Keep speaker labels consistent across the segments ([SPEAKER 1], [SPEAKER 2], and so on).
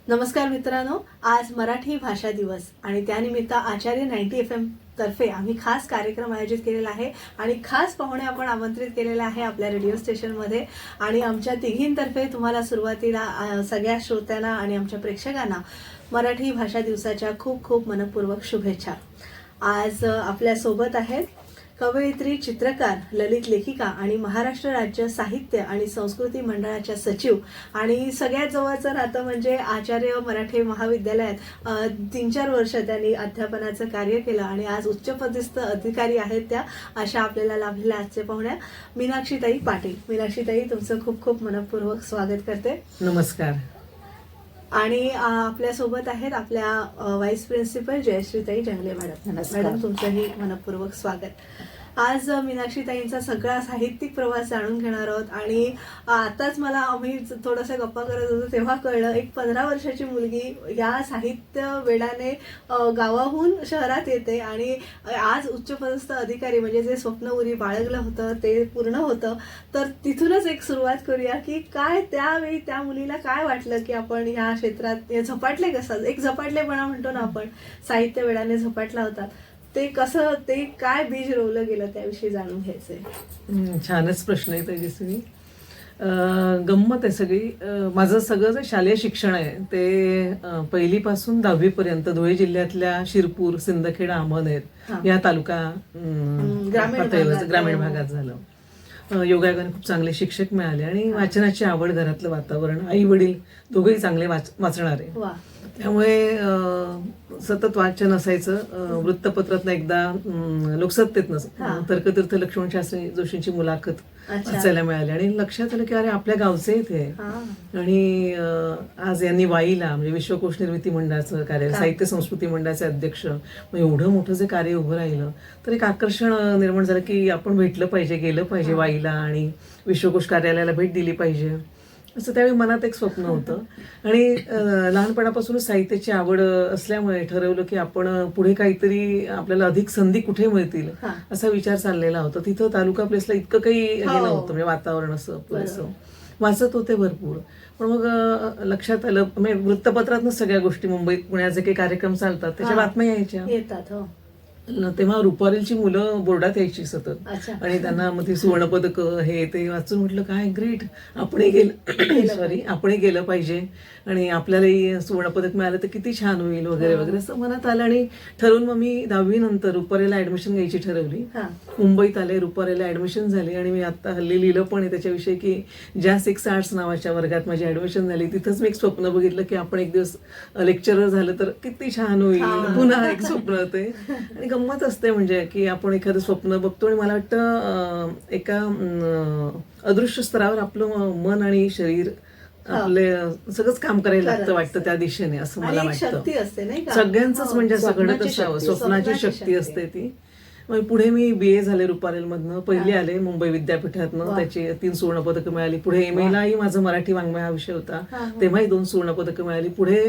[SPEAKER 1] नमस्कार मित्रांनो, आज मराठी भाषा दिवस आणि त्यानिमित्त आचार्य 90 FM तर्फे आम्ही खास कार्यक्रम आयोजित केलेला आहे आणि खास पाहुणे आपण आमंत्रित केलेले आहे आपल्या रेडिओ स्टेशनमध्ये. आणि आमच्या तिघींतर्फे तुम्हाला सुरुवातीला सगळ्या श्रोत्यांना आणि आमच्या प्रेक्षकांना मराठी भाषा दिवसाच्या खूप खूप मनपूर्वक शुभेच्छा. आज आपल्या सोबत आहेत कवयित्री, चित्रकार, ललित लेखिका आणि महाराष्ट्र राज्य साहित्य आणि संस्कृती मंडळाच्या सचिव आणि सगळ्यात जवळचं नातं म्हणजे आचार्य मराठी महाविद्यालयात 3-4 वर्ष त्यांनी अध्यापनाचं कार्य केलं आणि आज उच्चपदस्थ अधिकारी आहेत त्या अशा आपल्याला लाभलेल्या आजचे पाहुण्या मीनाक्षीताई पाटील. मीनाक्षीताई, तुमचं खूप खूप मनपूर्वक स्वागत करते.
[SPEAKER 2] नमस्कार.
[SPEAKER 1] आणि आपल्यासोबत आहेत आपल्या व्हाईस प्रिन्सिपल जयश्रीताई जंगले मॅडम. मॅडम, तुमचंही मनपूर्वक स्वागत. आज मीनाक्षीताईंचा सगळा साहित्यिक प्रवास जाणून घेणार आहोत आणि आताच मला आम्ही थोडंसं गप्पा करत होतो तेव्हा कळलं, एक 15 वर्षाची मुलगी या साहित्य वेडाने गावाहून शहरात येते आणि आज उच्चपदस्थ अधिकारी म्हणजे जे स्वप्न उरी बाळगलं होतं ते पूर्ण होतं. तर तिथूनच एक सुरुवात करूया की काय त्यावेळी त्या मुलीला काय वाटलं की आपण ह्या क्षेत्रात झपाटले, कसं एक झपाटलेपणा म्हणतो ना आपण, साहित्य वेडाने झपाटला होता, ते कसं, ते काय बीज रोवलं गेलं त्याविषयी जाणून घ्यायचंय.
[SPEAKER 2] छानच प्रश्न आहे तेजस्वी. गंमत आहे सगळी. माझं सगळं जे शालेय शिक्षण आहे ते 1ली पासून 10वी पर्यंत धुळे जिल्ह्यातल्या शिरपूर, सिंदखेड, अहमदनगर या तालुका ग्रामीण भागात झालं. योगायोगाने खूप चांगले शिक्षक मिळाले आणि वाचनाची आवड, घरातलं वातावरण, आई वडील दोघेही चांगले वाचणारे, त्यामुळे सतत वाचन असायचं. वृत्तपत्रात एकदा लोकसत्तेतनं तर्कतीर्थ लक्ष्मण शास्त्री जोशींची मुलाखत वाचायला मिळाली आणि लक्षात आलं की अरे आपल्या गावचे इथे. आणि आज यांनी वाईला म्हणजे विश्वकोश निर्मिती मंडळाचं कार्य, साहित्य संस्कृती मंडळाचे अध्यक्ष, मग एवढं मोठं जे कार्य उभं राहिलं तर एक आकर्षण निर्माण झालं की आपण भेटलं पाहिजे, गेलं पाहिजे वाईला आणि विश्वकोश कार्यालयाला भेट दिली पाहिजे, असं त्यावेळी मनात एक स्वप्न होतं. आणि लहानपणापासूनच साहित्याची आवड असल्यामुळे ठरवलं की आपण पुढे काहीतरी आपल्याला अधिक संधी कुठे मिळतील असा विचार चाललेला होता. तिथं तालुका प्लेसला इतकं काही हे नव्हतं, म्हणजे वातावरण असं वाचत होते भरपूर. पण मग लक्षात आलं, म्हणजे वृत्तपत्रातच सगळ्या गोष्टी, मुंबईत पुण्यात जे काही कार्यक्रम चालतात त्याच्या बातम्या यायच्या. तेव्हा रुपारेलची मुलं बोर्डात यायची सतत आणि त्यांना मग ती सुवर्णपदक हे ते वाचून म्हटलं काय ग्रेट, आपणही गेलं पाहिजे आणि आपल्यालाही सुवर्णपदक मिळालं तर किती छान होईल वगैरे वगैरे असं मनात आलं. आणि ठरवून मग मी 10वी नंतर रुपारेला ऍडमिशन घ्यायची ठरवली. मुंबईत आले, रुपारेला ऍडमिशन झाली आणि मी आता हल्ली लिहिलं पण आहे त्याच्याविषयी की ज्या 6 आर्ट्स नावाच्या वर्गात माझी ऍडमिशन झाली तिथंच मी एक स्वप्न बघितलं की आपण एक दिवस लेक्चरर झालं तर किती छान होईल. पुन्हा एक स्वप्न होते आणि गंमत असते म्हणजे की आपण एखादं स्वप्न बघतो आणि मला वाटतं एका अदृश्य स्तरावर आपलं मन आणि शरीर आपले सगळंच काम करायला लागतं वाटतं त्या दिशेने, असं मला वाटतं. सगळ्यांचंच म्हणजे असं घडत असावं, स्वप्नाची शक्ती असते ती. पुढे मी BA झाले रुपारेलमधनं, पहिली आले मुंबई विद्यापीठातनं, त्याची 3 सुवर्णपदकं मिळाली. पुढे MA लाही माझं मराठी वाङ्मय हा विषय होता, तेव्हाही 2 सुवर्णपदकं मिळाली. पुढे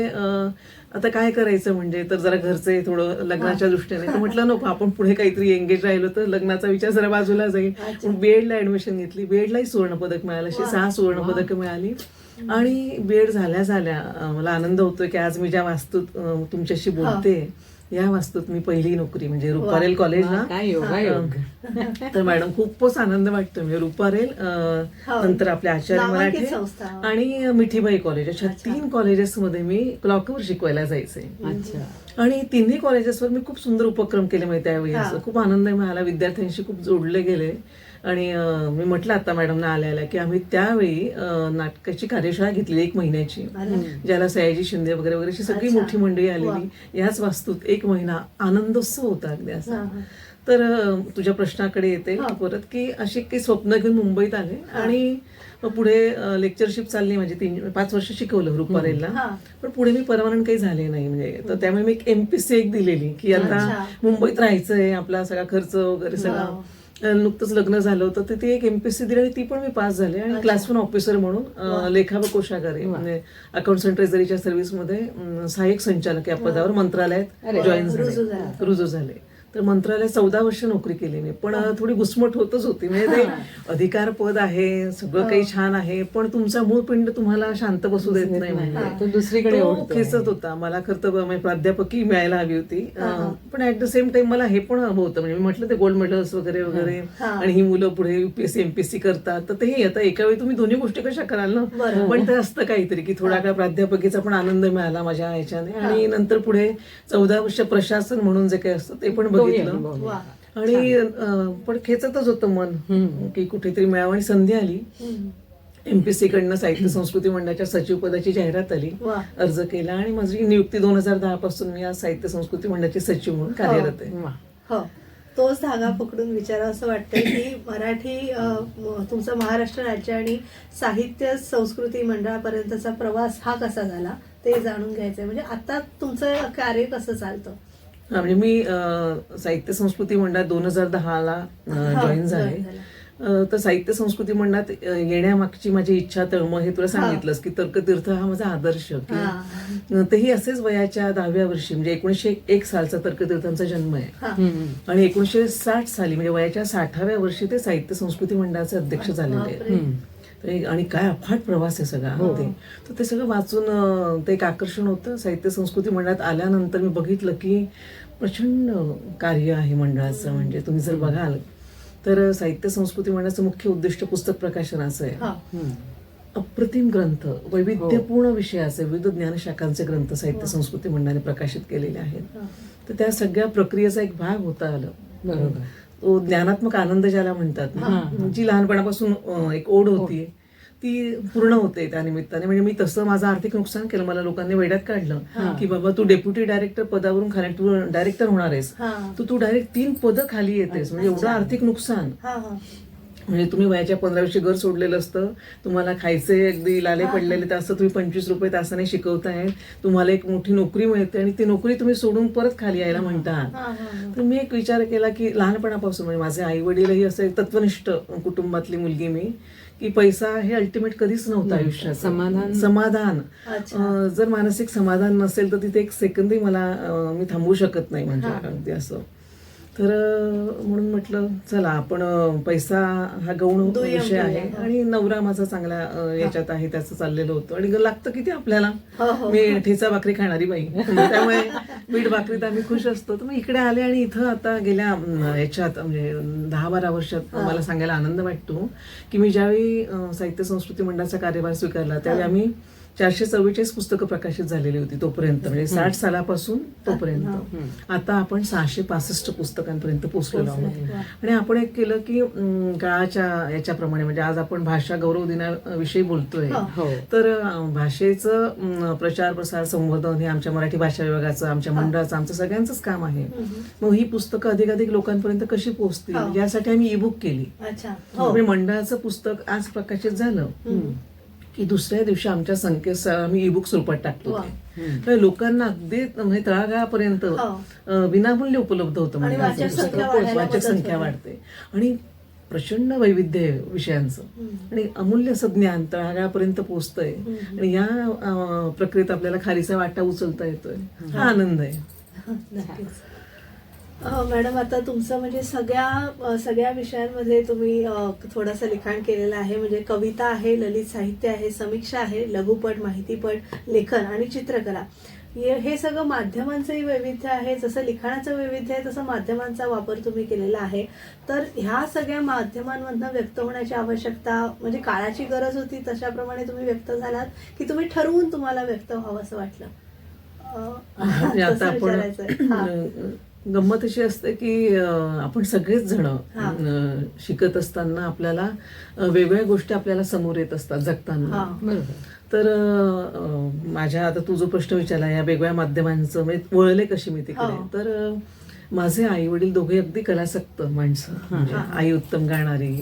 [SPEAKER 2] आता काय करायचं म्हणजे तर जरा घरचे थोडं लग्नाच्या दृष्टीने, तर म्हटलं नको, आपण पुढे काहीतरी एंगेज राहिलो तर लग्नाचा विचार जरा बाजूला जाईल. BEdला ऍडमिशन घेतली, BEdलाही सुवर्णपदक मिळालं, अशी 6 सुवर्णपदकं मिळाली. आणि BEd झाल्या मला आनंद होतोय की आज मी ज्या वास्तूत तुमच्याशी बोलते या वास्तूत मी पहिली नोकरी म्हणजे रुपारेल कॉलेजला. तर मॅडम खूपच आनंद वाटतो. म्हणजे रुपारेल, नंतर आपल्या आचार्य मराठी आणि मिठीबाई कॉलेज, अशा 3 कॉलेजेसमध्ये मी क्लॉकवर शिकवायला जायचे. आणि 3ही कॉलेजेसवर मी खूप सुंदर उपक्रम केले. म्हणजे त्यावेळी खूप आनंद मिळाला, विद्यार्थ्यांशी खूप जोडले गेले. आणि मी म्हटलं आता मॅडमना आल्या की आम्ही त्यावेळी नाटकाची कार्यशाळा घेतली 1 महिन्याची, ज्याला सयाजी शिंदे वगैरे वगैरे अशी सगळी मोठी मंडळी आलेली. याच वास्तूत 1 महिना आनंदोत्सव होता अगदी असा. तर तुझ्या प्रश्नाकडे येते परत की अशी काही स्वप्न घेऊन मुंबईत आले आणि पुढे लेक्चरशिप चालली माझी. 5 वर्ष शिकवलं रुपारेलला, पण पुढे मी परमनंट काही झाले नाही. म्हणजे तर त्यामुळे मी एक MPSC दिलेली की आता मुंबईत राहायचंय, आपला सगळा खर्च वगैरे सगळा, नुकतंच लग्न झालं होतं तर ती एक MPSC दिली आणि ती पण मी पास झाले. आणि क्लास 1 ऑफिसर म्हणून लेखा व कोशागारी म्हणजे अकाउंट्स अँड ट्रेझरीच्या सर्व्हिसमध्ये सहाय्यक संचालक या पदावर मंत्रालयात रुजू झाले. तर मंत्रालयात 14 वर्ष नोकरी केली मी, पण थोडी घुसमट होतच होती. म्हणजे ते अधिकार पद आहे, सगळं काही छान आहे, पण तुमचा मूळ पिंड तुम्हाला शांत बसू देत नाही. म्हणजे
[SPEAKER 3] तो दुसरीकडे
[SPEAKER 2] तो
[SPEAKER 3] ओढतोय.
[SPEAKER 2] खेचत होता. मला खरं तर म्हणजे प्राध्यापकी मिळायला हवी होती, पण ऍट द सेम टाइम मला हे पण हवं होतं. म्हणजे मी म्हटलं ते गोल्ड मेडल्स वगैरे वगैरे, आणि ही मुलं पुढे UPSC MPSC करतात, तर ते आता एका वेळी तुम्ही दोन्ही गोष्टी कशा कराल ना. पण ते असतं काहीतरी की थोडा काळ प्राध्यापकीचा पण आनंद मिळाला माझ्या ह्याच्याने, आणि नंतर पुढे 14 वर्ष प्रशासन म्हणून जे काही असतं ते पण बघितलं. आणि पण खेचतच होतं मन की कुठेतरी मिळावं, आणि संधी आली. MPSC कडनं साहित्य संस्कृती मंडळाच्या सचिव पदाची जाहिरात आली, अर्ज केला, आणि माझी नियुक्ती 2010 पासून मी आज साहित्य संस्कृती मंडळाचे सचिव म्हणून कार्यरत आहे.
[SPEAKER 1] हो, तोच धागा पकडून विचारावं असं वाटतंय की मराठी तुमचं महाराष्ट्र राज्य आणि साहित्य संस्कृती मंडळापर्यंतचा प्रवास हा कसा झाला ते जाणून घ्यायचंय. म्हणजे आता तुमचं कार्य कसं चालतं?
[SPEAKER 2] म्हणजे मी साहित्य संस्कृती मंडळात 2010ला जॉईन झाले. तर साहित्य संस्कृती मंडळात येण्यामागची माझी इच्छा, तळमळ हे तुला सांगितलंस की तर्कतीर्थ हा माझा आदर्श, की तेही असेच वयाच्या 10व्या वर्षी, म्हणजे 1901 सालचा तर्कतीर्थांचा जन्म आहे, आणि 1960 साली म्हणजे वयाच्या 60व्या वर्षी ते साहित्य संस्कृती मंडळाचे अध्यक्ष झालेले आहेत. आणि काय अफाट प्रवास आहे सगळा तर ते सगळं वाचून ते एक आकर्षण होतं. साहित्य संस्कृती मंडळात आल्यानंतर मी बघितलं की प्रचंड कार्य आहे मंडळाचं. म्हणजे तुम्ही जर बघाल तर साहित्य संस्कृती मंडळाचं मुख्य उद्दिष्ट पुस्तक प्रकाशनाचं आहे. अप्रतिम ग्रंथ, वैविध्यपूर्ण विषयाचे विविध ज्ञानशाखांचे ग्रंथ साहित्य संस्कृती मंडळाने प्रकाशित केलेले आहेत. तर त्या सगळ्या प्रक्रियेचा एक भाग होता आलं. तो ज्ञानात्मक आनंद ज्याला म्हणतात ना, जी लहानपणापासून एक ओढ होती ती पूर्ण होते त्या निमित्ताने. म्हणजे मी तसं माझं आर्थिक नुकसान केलं, मला लोकांनी वेड्यात काढलं की बाबा तू डेप्युटी डायरेक्टर पदावरून खाली तू डायरेक्टर होणार आहेस, तू डायरेक्ट 3 पदं खाली येतेस, म्हणजे एवढं आर्थिक नुकसान. म्हणजे तुम्ही वयाच्या 15 घर सोडलेलं असतं, तुम्हाला खायचे अगदी लाले पडलेले, तर असं तुम्ही 25 रुपये तासाने शिकवताय, तुम्हाला एक मोठी नोकरी मिळते, आणि ती नोकरी तुम्ही सोडून परत खाली यायला म्हणता. तर मी एक विचार केला की लहानपणापासून म्हणजे माझे आई वडीलही असं एक तत्वनिष्ठ कुटुंबातली मुलगी मी, की पैसा हे अल्टिमेट कधीच नव्हतं आयुष्यात. समाधान जर मानसिक समाधान नसेल तर तिथे एक सेकंदही मला मी थांबवू शकत नाही, म्हणजे अगदी असं. तर म्हणून म्हटलं चला आपण पैसा हा गौण विषय आहे, आणि नवरा माझा चांगला याच्यात आहे, त्याचं चाललेलं होतं, आणि लागतं किती आपल्याला. मी ठेचा भाकरी खाणारी बाई, त्यामुळे मीठ भाकरीत आम्ही खुश असतो. तर मग इकडे आले, आणि इथं आता गेल्या याच्यात म्हणजे 10-12 वर्षात मला सांगायला आनंद वाटतो की मी ज्यावेळी साहित्य संस्कृती मंडळाचा कार्यभार स्वीकारला त्यावेळी आम्ही 444 पुस्तकं प्रकाशित झालेली होती तोपर्यंत, म्हणजे 60 सालापासून तोपर्यंत. आता आपण 665 पुस्तकांपर्यंत पोहोचलेलो आहोत. आणि आपण एक केलं की काळाच्या याच्याप्रमाणे, म्हणजे आज आपण भाषा गौरव दिनाविषयी बोलतोय, तर भाषेचं प्रचार प्रसार संवर्धन हे आमच्या मराठी भाषा विभागाचं, आमच्या मंडळाचं, आमचं सगळ्यांचंच काम आहे. मग ही पुस्तकं अधिकाधिक लोकांपर्यंत कशी पोहोचतील यासाठी आम्ही ईबुक केली. म्हणजे मंडळाचं पुस्तक आज प्रकाशित झालं की दुसऱ्या दिवशी आमच्या संकेतस्थळावर आम्ही ईबुक स्वरूपात टाकतो. तर लोकांना अगदी म्हणजे तळागाळापर्यंत विनामूल्य उपलब्ध होतं. म्हणजे वाचक संख्या वाढते, आणि प्रचंड वैविध्य आहे विषयांचं, आणि अमूल्य असं ज्ञान तळागाळापर्यंत पोहोचतंय, आणि या प्रक्रियेत आपल्याला खालीचा वाटा उचलता येतोय, हा आनंद आहे.
[SPEAKER 1] मॅडम, आता तुमचं म्हणजे सगळ्या विषयांमध्ये तुम्ही थोडंसं लिखाण केलेलं आहे. म्हणजे कविता आहे, ललित साहित्य आहे, समीक्षा आहे, लघुपट, माहितीपट, लेखन आणि चित्रकला. हे सगळं माध्यमांचंही वैविध्य आहे. जसं लिखाणाचं वैविध्य आहे तसं माध्यमांचा वापर तुम्ही केलेला आहे. तर ह्या सगळ्या माध्यमांमधनं व्यक्त होण्याची आवश्यकता म्हणजे काळाची गरज होती, तशाप्रमाणे तुम्ही व्यक्त झालात की तुम्ही ठरवून तुम्हाला व्यक्त व्हावं असं वाटलं?
[SPEAKER 2] आता आपण गंमत अशी असते की आपण सगळेच जण शिकत असताना आपल्याला वेगवेगळ्या गोष्टी आपल्याला समोर येत असतात जगताना. तर माझ्या आता तू जो प्रश्न विचारला या वेगवेगळ्या माध्यमांचं म्हणजे वळले कशी मी तिकडे, तर माझे आई वडील दोघे अगदी कलासक्त माणसं. म्हणजे आई उत्तम गाणारी,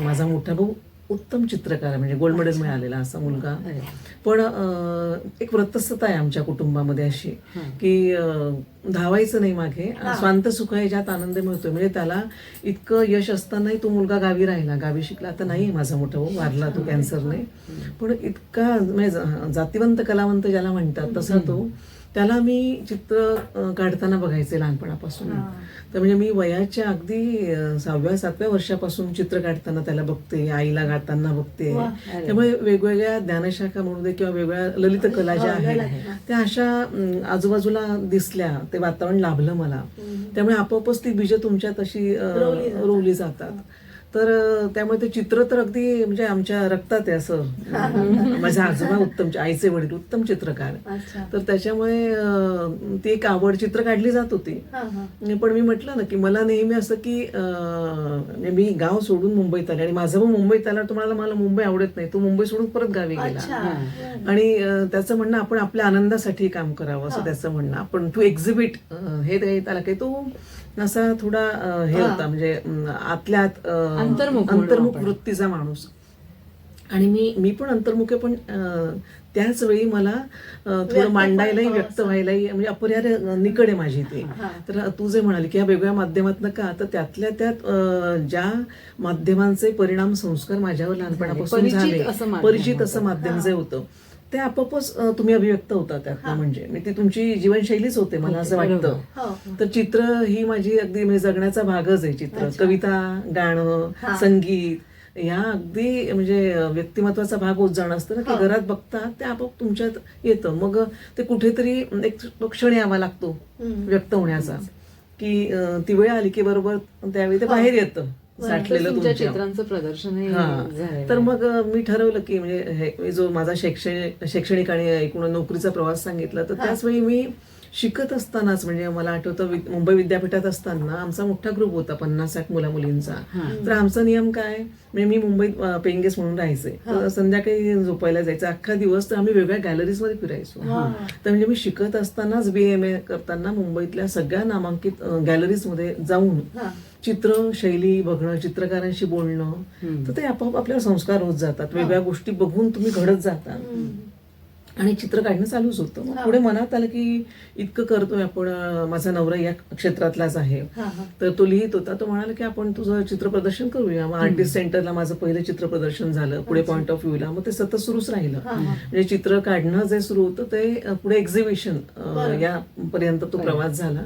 [SPEAKER 2] माझा मोठा भाऊ उत्तम चित्रकार म्हणजे गोल्ड मेडल मिळालेला असा मुलगा. पण एक व्रतस्थता आहे आमच्या कुटुंबामध्ये अशी की धावायचं नाही मागे, स्वांत सुख आहे ज्यात आनंद मिळतोय. म्हणजे त्याला इतकं यश असतानाही तो मुलगा गावी राहिला, गावी शिकला. आता नाही माझा मोठा भाऊ, वारला तो कॅन्सरने. पण इतका म्हणजे जातिवंत कलावंत ज्याला म्हणतात तसा तो त्याला मी चित्र काढताना बघायचे लहानपणापासून. तर म्हणजे मी वयाच्या अगदी 6व्या-7व्या वर्षापासून चित्र काढताना त्याला बघते, आईला गाताना बघते. त्यामुळे वेगवेगळ्या ज्ञानशाखा म्हणू दे किंवा वेगळ्या ललित कला ज्या आहेत त्या अशा आजूबाजूला दिसल्या, ते वातावरण लाभलं मला. त्यामुळे आपोआपच ती बीजं तुमच्यात अशी रोवली जातात. तर त्यामुळे ते चित्र तर अगदी म्हणजे आमच्या रक्तात आहे असं. माझे आजोबा उत्तम, आईचे वडील उत्तम चित्रकार, तर त्याच्यामुळे ती एक आवड, चित्र काढली जात होती. पण मी म्हटलं ना की मला नेहमी असं की मी गाव सोडून मुंबईत आले आणि माझं पण मुंबईत आल्यावर तुम्हाला मला मुंबई आवडत नाही, तो मुंबई सोडून परत गावी गेला. आणि त्याचं म्हणणं आपण आपल्या आनंदासाठी काम करावं असं त्याचं म्हणणं. आपण टू एक्झिबिट हे त्याला काही तो असा थोडा हे होता, म्हणजे आतल्या आत अंतर्मुख वृत्तीचा माणूस. आणि मी पण अंतर्मुख आहे, पण त्याच वेळी मला थोडं मांडायलाही, व्यक्त व्हायलाही म्हणजे अपरिहार्य निकड आहे माझी ते. तर तू जे म्हणाली की या वेगळ्या माध्यमातनं का, तर त्यातल्या त्यात ज्या माध्यमांचे परिणाम, संस्कार माझ्यावर लहानपणापासून झाले, परिचित असं माध्यम जे होतं ते आपोआपच तुम्ही अभिव्यक्त होता त्यातनं. म्हणजे मी ती तुमची जीवनशैलीच होते मला असं वाटतं. तर चित्र ही माझी अगदी म्हणजे जगण्याचा भागच आहे. चित्र, कविता, गाणं, संगीत या अगदी म्हणजे व्यक्तिमत्वाचा भाग होत जाणं असतं ना, की घरात बघता ते आपोआप तुमच्यात येतं. मग ते कुठेतरी एक तो क्षण यावा लागतो व्यक्त होण्याचा, की ती वेळ आली की बरोबर त्यावेळी ते बाहेर येतं साठलेलं तुमच्या
[SPEAKER 3] चित्रांचं प्रदर्शन.
[SPEAKER 2] तर मग मी ठरवलं की म्हणजे जो माझा शैक्षणिक आणि एकूण नोकरीचा प्रवास सांगितला, तर त्याच वेळी मी शिकत असतानाच, म्हणजे मला आठवतं मुंबई विद्यापीठात असताना आमचा मोठा ग्रुप होता 50-60 मुला-मुलींचा. तर आमचा नियम काय, म्हणजे मी मुंबईत पेइंग गेस्ट म्हणून राहायचे, तर संध्याकाळी झोपायला जायचं अख्खा दिवस. तर आम्ही वेगळ्या गॅलरीजमध्ये फिरायचो. तर म्हणजे मी शिकत असतानाच BA करताना मुंबईतल्या सगळ्या नामांकित गॅलरीजमध्ये जाऊन चित्र शैली बघणं, चित्रकारांशी बोलणं, तर ते आपोआप आपल्याला संस्कार होत जातात. वेगळ्या गोष्टी बघून तुम्ही घडत जाता आणि चित्र काढणं चालूच होतं. मग पुढे मनात आलं की इतकं करतोय आपण, माझा नवरा या क्षेत्रातलाच आहे, तर तो लिहित होता. तो म्हणाला की आपण तुझं चित्र प्रदर्शन करूया. मग आर्टिस्ट सेंटरला माझं पहिलं चित्र प्रदर्शन झालं, पुढे पॉइंट ऑफ व्ह्यूला. मग ते सतत सुरूच राहिलं. म्हणजे चित्र काढणं जे सुरू होतं ते पुढे एक्झिबिशन या पर्यंत तो प्रवास झाला.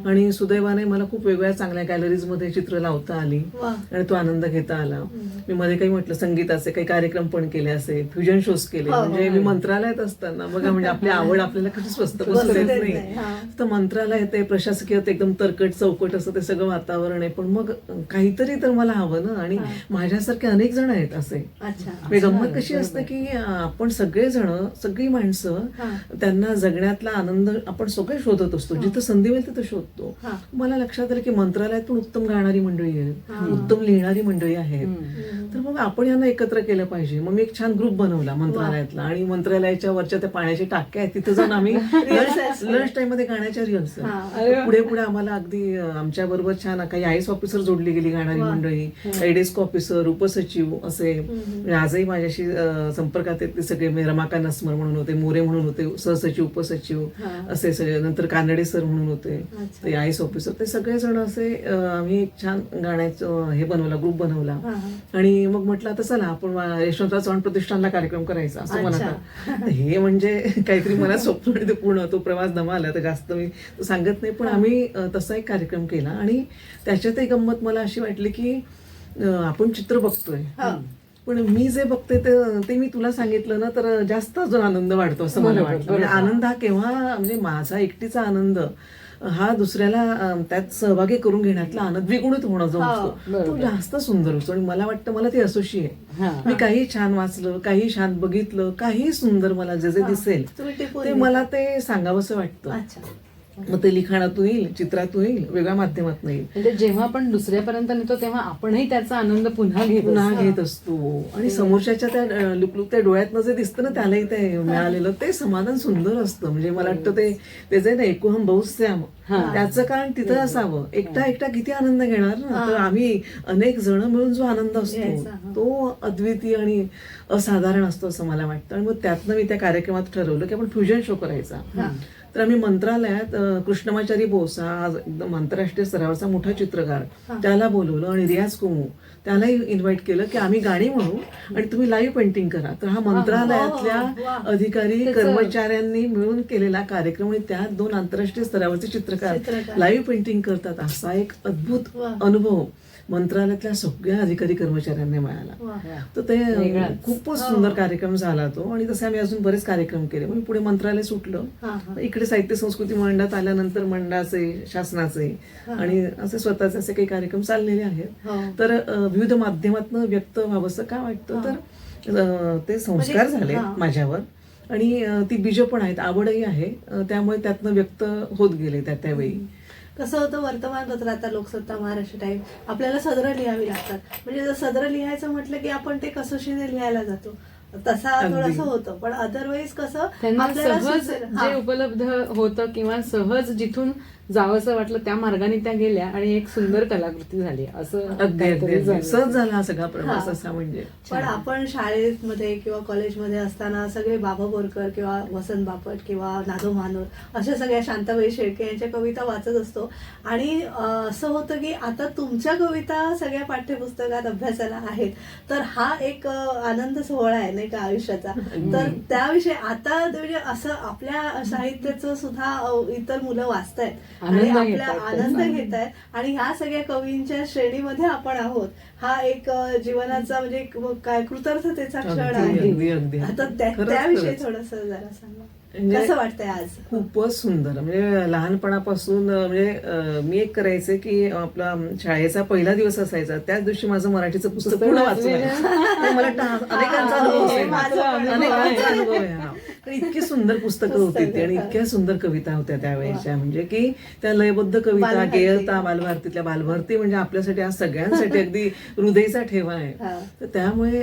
[SPEAKER 2] आणि सुदैवाने मला खूप वेगळ्या चांगल्या गॅलरीजमध्ये चित्र लावता आली आणि तो आनंद घेता आला. मी मध्ये काही म्हटलं संगीताचे काही कार्यक्रम पण केले, असे फ्युजन शोज केले. म्हणजे मी मंत्रालयात असताना बघा, म्हणजे आपली आवड आपल्याला कशी स्वस्त बसत नाही. तर मंत्रालय ते प्रशासकीय एकदम तरकट चौकट असं ते सगळं वातावरण आहे, पण मग काहीतरी तर मला हवं ना. आणि माझ्यासारखे अनेक जण आहेत असे. गंमत कशी असते की आपण सगळेजण, सगळी माणसं, त्यांना जगण्यातला आनंद आपण सगळे शोधत असतो. जिथं संधी मिळते तिथं शोधतो. मला लक्षात आलं की मंत्रालयात पण उत्तम गाणारी मंडळी आहेत, उत्तम लिहिणारी मंडळी आहेत. तर मग आपण यांना एकत्र केलं पाहिजे. मग मी एक छान ग्रुप बनवला मंत्रालयातला, आणि मंत्रालयाच्या वरच्या त्या पाण्याची टाक्या आहेत तिथे जाऊन आम्ही लंच टाइम मध्ये गाण्याच्या रिहर्सल. पुढे पुढे आम्हाला अगदी आमच्या बरोबर छान काही IAS ऑफिसर जोडली गेली गाणारी मंडळी, काही डेस्क ऑफिसर, उपसचिव असे. आजही माझ्याशी संपर्कात आहेत ते सगळे. रमाकांत नस्मर म्हणून होते, मोरे म्हणून होते सहसचिव, उपसचिव असे सगळे. नंतर कानडे सर म्हणून होते ते IAS ऑफिसर. ते सगळेजण असे आम्ही छान गाण्याचं हे बनवला, ग्रुप बनवला. आणि मग म्हटलं आता चला आपण यशवंतराव चव्हाण प्रतिष्ठानला कार्यक्रम करायचा असं म्हणत. हे म्हणजे काहीतरी मला स्वप्न ते पूर्ण, तो प्रवास दमाला. तर जास्त मी सांगत नाही, पण आम्ही तसा एक कार्यक्रम केला. आणि त्याच्यातही गंमत मला अशी वाटली की आपण चित्र बघतोय, पण मी जे बघते ते मी तुला सांगितलं ना, तर जास्त अजून आनंद वाढतो असं मला वाटतं. म्हणजे आनंद हा केव्हा, म्हणजे माझा एकटीचा आनंद हा दुसऱ्याला त्यात सहभागी करून घेण्यातला आनंद, द्विगुणित होणं जो असतो तो जास्त सुंदर असतो. आणि मला वाटतं मला ती असोशी आहे. मी काही छान वाचलं, काही छान बघितलं, काही सुंदर मला जे जे दिसेल ते मला ते सांगावंसं वाटतं. मग ते लिखाणातून येईल, चित्रातून येईल, वेगळ्या माध्यमातून येईल.
[SPEAKER 3] म्हणजे जेव्हा आपण दुसऱ्यापर्यंत नेतो तेव्हा आपणही त्याचा आनंद पुन्हा घेत
[SPEAKER 2] असतो. आणि समोरच्याच्या त्या लुकलुकत्या डोळ्यातनं जे दिसतं ना, त्यालाही ते मिळालेलं ते समाधान सुंदर असतं. म्हणजे मला वाटतं ते जे ना एकोहम बहुश्याम, त्याचं कारण तिथं असावं. एकटा एकटा किती आनंद घेणार ना. तर आम्ही अनेक जण मिळून जो आनंद असतो तो अद्वितीय आणि असाधारण असतो असं मला वाटतं. आणि मग त्यातनं मी त्या कार्यक्रमात ठरवलं की आपण फ्युजन शो करायचा. तर आम्ही मंत्रालयात कृष्णमाचारी बोस हा एकदम आंतरराष्ट्रीय स्तरावरचा मोठा चित्रकार, त्याला बोलवलं आणि रियाज कुमू त्यालाही इन्व्हाइट केलं की आम्ही गाणी म्हणू आणि तुम्ही लाईव्ह पेंटिंग करा. तर हा मंत्रालयातल्या अधिकारी कर्मचाऱ्यांनी मिळून केलेला कार्यक्रम आणि त्यात 2 आंतरराष्ट्रीय स्तरावरचे चित्रकार लाईव्ह पेंटिंग करतात असा एक अद्भुत अनुभव मंत्रालयातल्या सगळ्या अधिकारी कर्मचाऱ्यांना मिळाला. तर ते खूपच सुंदर कार्यक्रम झाला तो. आणि तसे आम्ही अजून बरेच कार्यक्रम केले. मग पुढे मंत्रालय सुटलं, इकडे साहित्य संस्कृती मंडळात आल्यानंतर मंडळाचे, शासनाचे आणि असे स्वतःचे असे काही कार्यक्रम चाललेले आहेत. तर विविध माध्यमातून व्यक्त व्हावंसं का वाटतं, तर ते संस्कार झाले माझ्यावर आणि ती बीज पण आहेत, आवडही आहे, त्यामुळे त्यातनं व्यक्त होत गेले त्यावेळी.
[SPEAKER 1] कसं होतं, वर्तमानपत्र आता लोकसत्ता, महाराष्ट्र टाइम आपल्याला सदरं लिहावी लागतात. म्हणजे जर सदरं लिहायचं म्हटलं की आपण ते कसोशीने लिहायला जातो, तसा थोडंसं होतं. पण अदरवाईज कसं
[SPEAKER 3] त्यांना
[SPEAKER 1] आपल्याला
[SPEAKER 3] सहज जे उपलब्ध होतं किंवा सहज जिथून जावंसं वाटलं त्या मार्गाने त्या गेल्या आणि एक सुंदर कलाकृती झाली. असं
[SPEAKER 2] सहज झाला हा सगळा प्रवास असा. म्हणजे
[SPEAKER 1] पण आपण शाळेमध्ये किंवा कॉलेजमध्ये असताना सगळे बाबा बोरकर किंवा वसंत बापट किंवा नादो मानोर अशा सगळ्या शांताबाई शेळके यांच्या कविता वाचत असतो. आणि असं होतं की आता तुमच्या कविता सगळ्या पाठ्यपुस्तकात अभ्यासाला आहेत. तर हा एक आनंद सोहळा आहे नाही का आयुष्याचा. तर त्याविषयी आता म्हणजे असं आपल्या साहित्याचं सुद्धा इतर मुलं वाचतायत आणि आपला आनंद घेत आहेत आणि ह्या सगळ्या कवींच्या श्रेणीमध्ये आपण आहोत. हा एक जीवनाचा म्हणजे काय कृतार्थतेचा क्षण आहे. आता त्याविषयी थोडस जरा सांगा, कसं वाटतंय आज?
[SPEAKER 2] खूपच सुंदर. म्हणजे लहानपणापासून म्हणजे मी एक करायचे की आपला शाळेचा पहिला दिवस असायचा त्याच दिवशी माझं मराठीचं पुस्तक पूर्ण वाचलं. मला अनेकांचा अनुभव आहे. इतकी सुंदर पुस्तकं होती ती आणि इतक्या सुंदर कविता होत्या त्यावेळेच्या. म्हणजे की त्या लयबद्ध कविता, गेयता, बालभारतीतल्या बालभारती म्हणजे आपल्यासाठी आज सगळ्यांसाठी अगदी हृदयचा ठेवा आहे. तर त्यामुळे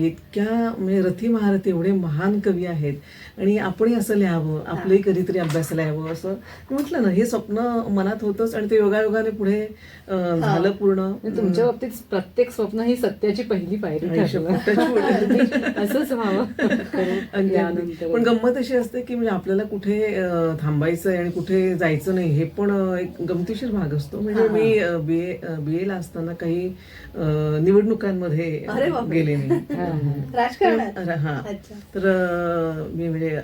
[SPEAKER 2] इतक्या म्हणजे रथी महारथी एवढे महान कवी आहेत आणि आपणही असं लिहावं, आपलंही कधीतरी अभ्यासाला यावं असं म्हटलं ना. हे स्वप्न मनात होतंच आणि ते योगायोगाने पुढे झालं पूर्ण.
[SPEAKER 3] तुमच्या बाबतीत प्रत्येक स्वप्न ही सत्याची पहिली पायरी असंच व्हावं.
[SPEAKER 2] पण गंमत अशी असते की म्हणजे आपल्याला कुठे थांबायचं आहे आणि कुठे जायचं नाही हे पण एक गमतीशीर भाग असतो. म्हणजे मी BA ला असताना काही निवडणुकांमध्ये गेले मी
[SPEAKER 1] राजकारणात.
[SPEAKER 2] हा, तर मी म्हणजे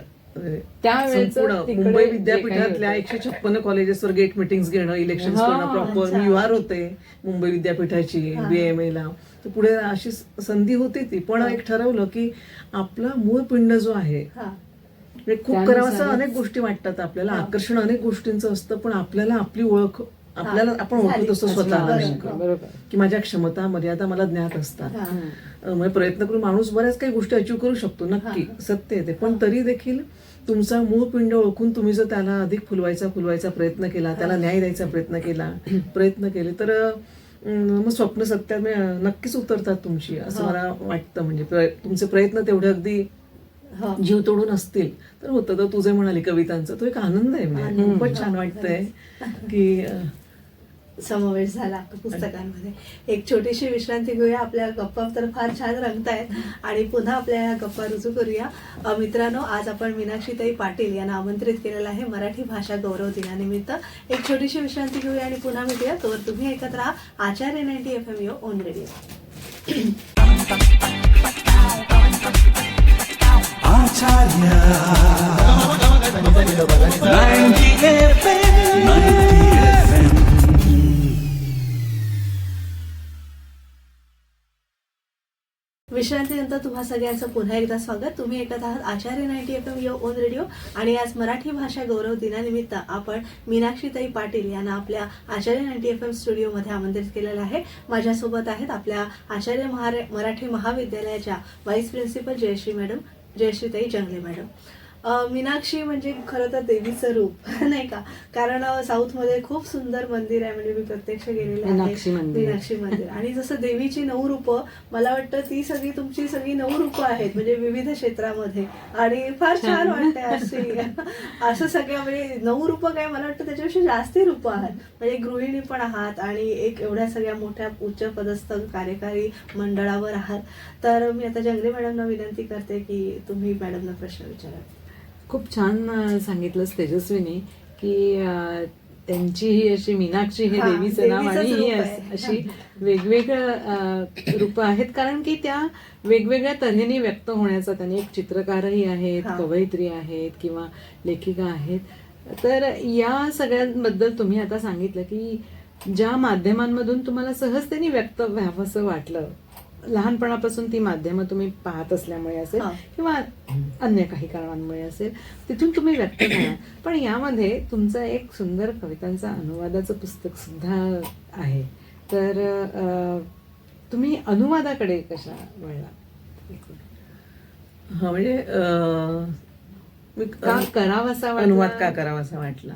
[SPEAKER 2] संपूर्ण मुंबई विद्यापीठातल्या 156 कॉलेजेसवर गेट मिटिंग्स घेणं, इलेक्शन करणं, प्रॉपर मी UR होते मुंबई विद्यापीठाची BMA ला. तर पुढे अशी संधी होती ती. पण एक ठरवलं की आपला मूळ पिंड जो आहे खूप करावं असं अनेक गोष्टी वाटतात आपल्याला, आकर्षण अनेक गोष्टींचं असतं. पण आपल्याला आपली ओळख आपल्याला आपण ओळखत असतो स्वतःला की माझ्या क्षमता मर्यादा मला ज्ञात असतात. म्हणजे प्रयत्न करून माणूस बऱ्याच काही गोष्टी अचीव करू शकतो, नक्की सत्य आहे ते. पण तरी देखील तुमचा मूळ पिंड ओळखून तुम्ही जर त्याला अधिक फुलवायचा प्रयत्न केला, त्याला न्याय द्यायचा प्रयत्न केले तर मग स्वप्न सत्यात नक्कीच उतरतात तुमची असं मला वाटतं. म्हणजे तुमचे प्रयत्न तेवढे अगदी जीव तोडून असतील तर होतं. तर तुझे म्हणाली कवितांचा तो एक आनंद आहे. म्हणजे खूपच छान वाटतंय की
[SPEAKER 1] समावेश झाला पुस्तकांमध्ये. एक छोटीशी विश्रांती घेऊया. आपल्या गप्पा तर फार छान रंगतायत आणि पुन्हा आपल्या या गप्पा रुजू करूया. मित्रांनो, आज आपण मीनाक्षीताई पाटील यांना आमंत्रित केलेलं आहे मराठी भाषा गौरव दिनानिमित्त. एक छोटीशी विश्रांती घेऊया आणि पुन्हा भेटूया. तोवर तुम्ही ऐकत राहा आचार्य 90 FM yo on radio.
[SPEAKER 4] Acharya 90 FM.
[SPEAKER 1] विश्रांतीनंतर तुम्हा सगळ्यांचं पुन्हा एकदा स्वागत. तुम्ही ऐकत आहात आचार्य 90 FM यो ऑन रेडिओ आणि आज मराठी भाषा गौरव दिनानिमित्त आपण मीनाक्षीताई पाटील यांना आपल्या आचार्य 90 FM स्टुडिओमध्ये आमंत्रित केलेलं आहे. माझ्यासोबत आहेत आपल्या आचार्य मराठी महाविद्यालयाच्या व्हाईस प्रिन्सिपल जयश्रीताई जंगले मॅडम. मीनाक्षी म्हणजे खरं तर देवीचं रूप नाही का, कारण साऊथमध्ये खूप सुंदर मंदिर आहे, म्हणजे मी प्रत्यक्ष गेलेले आहे
[SPEAKER 3] मीनाक्षी मंदिर.
[SPEAKER 1] मीनाक्षी मंदिर. आणि जसं देवीची 9 रूपं, मला वाटतं ती सगळी तुमची सगळी 9 रूपं आहेत, म्हणजे विविध क्षेत्रामध्ये. आणि फार छान वाटते अशी असं सगळं, म्हणजे 9 रूपं काय, मला वाटतं त्याच्यापेक्षा जास्ती रूपं आहेत. म्हणजे गृहिणी पण आहात आणि एक एवढ्या सगळ्या मोठ्या उच्च पदस्थ कार्यकारी मंडळावर आहात. तर मी आता जंगले मॅडमना विनंती करते की तुम्ही मॅडमना प्रश्न विचारा.
[SPEAKER 3] खूप छान सांगितलंस तेजस्विनी की त्यांची ही अशी मीनाक्षी हे
[SPEAKER 1] हा,
[SPEAKER 3] देवीचं नाव
[SPEAKER 1] देवीचंच
[SPEAKER 3] आणि ही
[SPEAKER 1] रूप आहे.
[SPEAKER 3] अशी वेगवेगळं रूप आहेत, कारण की त्या वेगवेगळ्या तऱ्हेने व्यक्त होण्याचा त्यांनी एक चित्रकारही आहेत,
[SPEAKER 1] हा.
[SPEAKER 3] कवयित्री आहेत किंवा लेखिका आहेत. तर या सगळ्यांबद्दल तुम्ही आता सांगितलं की ज्या माध्यमांमधून तुम्हाला सहजतेने व्यक्त व्हावंसं वाटलं, लहानपणापासून ती माध्यमं तुम्ही पाहत असल्यामुळे असेल
[SPEAKER 1] हा.
[SPEAKER 3] किंवा अन्य काही कारणांमुळे असेल, तिथून तुम्ही व्यक्त करा. पण यामध्ये तुमचं एक सुंदर कवितांचा अनुवादाचं पुस्तक सुद्धा आहे. तर तुम्ही अनुवादाकडे कशा वळला?
[SPEAKER 2] हा म्हणजे मी
[SPEAKER 3] का करावासा वाटला?
[SPEAKER 2] अनुवाद का करावासा वाटला?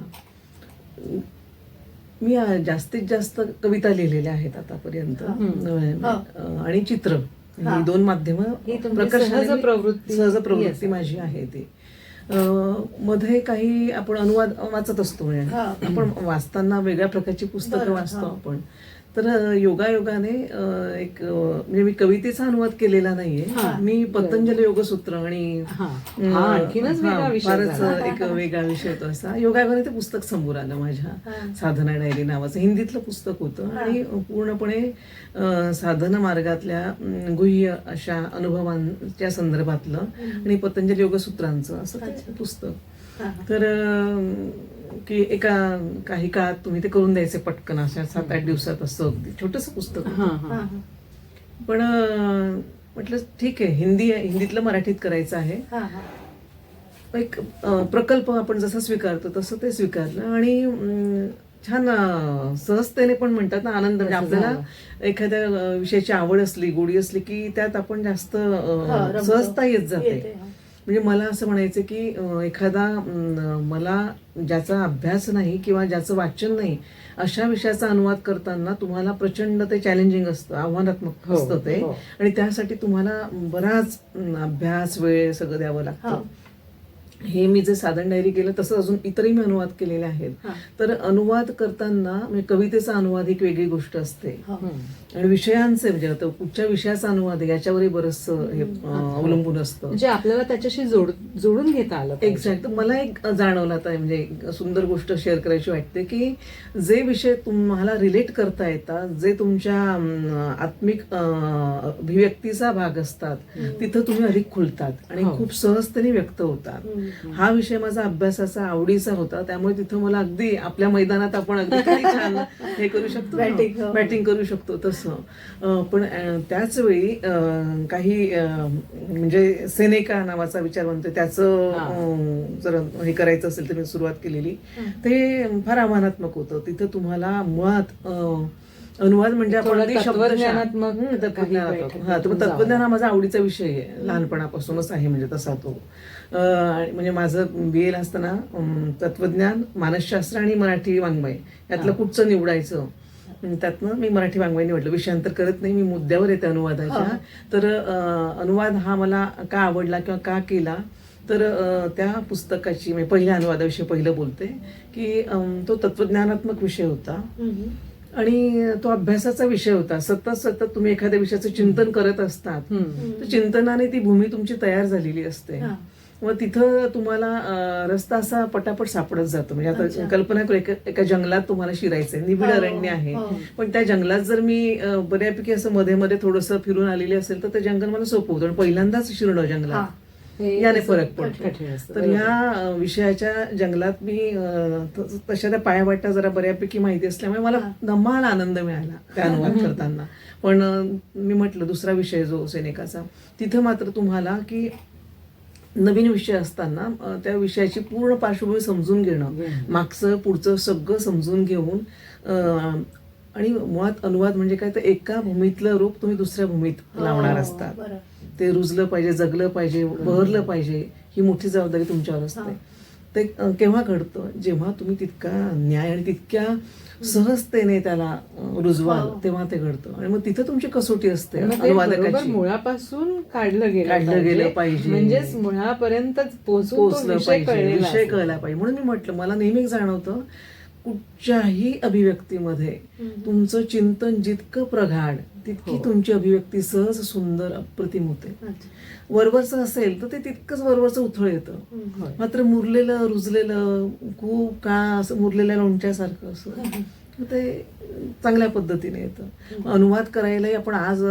[SPEAKER 2] मी जास्तीत जास्त कविता लिहिलेल्या आहेत आतापर्यंत, आणि चित्र, ही 2 माध्यमं
[SPEAKER 3] ही तुमची
[SPEAKER 2] प्रकर्षाने
[SPEAKER 3] सहज प्रवृत्ती.
[SPEAKER 2] सहज प्रवृत्ती
[SPEAKER 3] Yes.
[SPEAKER 2] माझी आहे ती. मध्ये काही आपण अनुवाद वाचत असतो, म्हणजे आपण वाचताना वेगळ्या प्रकारची पुस्तकं
[SPEAKER 1] बरं,
[SPEAKER 2] वाचतो
[SPEAKER 1] हा.
[SPEAKER 2] आपण. तर योगायोगाने एक म्हणजे मी कवितेचा अनुवाद केलेला नाहीये,
[SPEAKER 3] हा.
[SPEAKER 2] मी पतंजली योगसूत्र आणि
[SPEAKER 3] हा. हा, आणखीनच वेगळा विषय
[SPEAKER 2] फारच
[SPEAKER 3] झाला.
[SPEAKER 2] एक वेगळा विषय तो असा. योगायोगाने ते पुस्तक समोर आलं माझ्या, साधना डायरी नावाचं हिंदीतलं पुस्तक होतं, आणि पूर्णपणे साधना मार्गातल्या गुह्य अशा अनुभवांच्या संदर्भातलं आणि पतंजली योगसूत्रांचं असं ते पुस्तक. तर की काही काळात तुम्ही ते करून द्यायचे पटकन, अशा 7-8 दिवसात, असं अगदी छोटंसं पुस्तक
[SPEAKER 3] हा,
[SPEAKER 2] होतं.
[SPEAKER 3] हा.
[SPEAKER 2] पण म्हटलं ठीक आहे, हिंदीतलं मराठीत करायचं आहे. एक प्रकल्प आपण जसा स्वीकारतो तसं ते स्वीकारलं, आणि छान सहजतेने पण म्हणतात ना, आनंद, म्हणजे आपल्याला एखाद्या विषयाची आवड असली, गोडी असली की त्यात आपण जास्त सहजता येत जाते. म्हणजे मला असं म्हणायचं की एखादा मला ज्याचा अभ्यास नाही किंवा ज्याचं वाचन नाही अशा विषयाचा अनुवाद करताना तुम्हाला प्रचंड ते चॅलेंजिंग असतं, आव्हानात्मक असतं ते, आणि त्यासाठी तुम्हाला बराच अभ्यास, वेळ सगळं द्यावं लागतं. हे मी जे साधन डायरी केलं तसं अजून इतरही मी अनुवाद केलेले आहेत. तर अनुवाद करताना म्हणजे कवितेचा अनुवाद एक वेगळी गोष्ट असते, आणि विषयांचे म्हणजे आता कुठच्या विषयाचा अनुवाद आहे याच्यावरही बरंचसं हे अवलंबून असतं,
[SPEAKER 3] म्हणजे आपल्याला त्याच्याशी जोडून घेता आलं पाहिजे.
[SPEAKER 2] एक्झॅक्ट. मला एक जाणवलं आता, म्हणजे एक सुंदर गोष्ट शेअर करायची वाटते की जे विषय तुम्हाला रिलेट करता येतात, जे तुमच्या आत्मिक अभिव्यक्तीचा भाग असतात, तिथं तुम्ही अधिक खुलतात आणि खूप सहजतेने व्यक्त होतात. हा विषय माझा अभ्यासाचा आवडीचा होता, त्यामुळे तिथं मला अगदी आपल्या मैदानात आपण अगदी काही छान हे करू शकतो, बॅटिंग करू शकतो तसं. पण त्याच वेळी काही म्हणजे सेनेका नावाचा विचारवंत, त्याचं जर हे करायचं असेल तर मी सुरुवात केलेली, ते फार आव्हानात्मक होतं. तिथं तुम्हाला मुळात अनुवाद म्हणजे आपण तत्वज्ञान हा माझा आवडीचा विषय आहे, लहानपणापासूनच आहे, म्हणजे तसा तो. म्हणजे माझं BA असताना तत्वज्ञान, मानसशास्त्र आणि मराठी वाङ्मय यातलं कुठचं निवडायचं, त्यातनं मी मराठी वाङ्मय निवडलं. विषयांतर करत नाही मी, मुद्द्यावर येते अनुवादाच्या. तर अनुवाद हा मला का आवडला किंवा का केला, तर त्या पुस्तकाची म्हणजे पहिल्या अनुवादाविषयी पहिलं बोलते की तो तत्वज्ञानात्मक विषय होता आणि तो अभ्यासाचा विषय होता. सतत तुम्ही एखाद्या विषयाचं चिंतन करत असतात, तर चिंतनाने ती भूमी तुमची तयार झालेली असते, मग तिथं तुम्हाला रस्ता असा पटापट सापडत जातो. म्हणजे आता कल्पना करू, एका जंगलात तुम्हाला शिरायचंय, निबिड अरण्य आहे, पण त्या जंगलात जर मी बऱ्यापैकी असं मध्ये मध्ये थोडंसं फिरून आलेली असेल तर ते जंगल मला सोपं होतं. पहिल्यांदाच शिरणं जंगलात याने फरक पडतो. तर ह्या विषयाच्या जंगलात मी तशा त्या पायावाटा जरा बऱ्यापैकी माहिती असल्यामुळे मला धम्माल आनंद मिळाला त्या अनुवाद करताना. पण मी म्हटलं दुसरा विषय जो सेनेकाचा, तिथं मात्र तुम्हाला की नवीन विषय असताना त्या विषयाची पूर्ण पार्श्वभूमी समजून घेणं, मागचं पुढचं सगळं समजून घेऊन, आणि मुळात अनुवाद म्हणजे काय, तर एका भूमीतलं रूप तुम्ही दुसऱ्या भूमीत लावणार असतात. ते रुजलं पाहिजे, जगलं पाहिजे, बहरलं पाहिजे, ही मोठी जबाबदारी तुमच्यावर असते. ते केव्हा घडतं, जेव्हा तुम्ही तितका न्याय आणि तितक्या सहजतेने त्याला रुजवाल तेव्हा ते घडतं. आणि मग तिथं तुमची कसोटी असते
[SPEAKER 3] मग ते बरोबर
[SPEAKER 2] अनुवादकाची.
[SPEAKER 3] मुळापासून काढलं
[SPEAKER 2] काढलं गेलं पाहिजे.
[SPEAKER 3] म्हणजेच मुळापर्यंतच पोहोचून तो
[SPEAKER 2] पोचलं
[SPEAKER 3] विषय
[SPEAKER 2] पाहिजे,
[SPEAKER 3] कळलेला
[SPEAKER 2] विषय
[SPEAKER 3] असेल.
[SPEAKER 2] कळला पाहिजे. म्हणून मी म्हटलं, मला नेहमी जाणवतं कुठच्याही अभिव्यक्तीमध्ये तुमचं चिंतन जितकं प्रगाढ तितकी तुमची अभिव्यक्ती सहज, सुंदर, अप्रतिम होते. वरवरचं असेल तर ते तितकंच वरवरचं उथळ येतं. मात्र मुरलेलं, रुजलेलं, खूप का असं मुरलेल्या लोणच्यासारखं असं ते चांगल्या पद्धतीने येतं. अनुवाद करायलाही आपण आज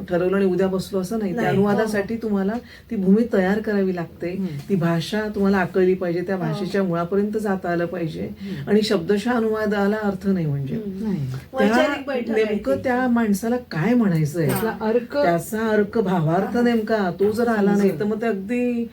[SPEAKER 2] ठरवलं आणि उद्या बसलो असं नाही. त्या अनुवादासाठी तुम्हाला ती भूमी तयार करावी लागते. ती भाषा तुम्हाला आकळली पाहिजे, त्या भाषेच्या मुळापर्यंत जाता आलं पाहिजे. आणि शब्दशः अनुवादाला अर्थ नाही म्हणजे नेमकं त्या माणसाला काय म्हणायचंय, त्याचा अर्क, भावार्थ नेमका तो जर आला नाही तर मग ते अगदी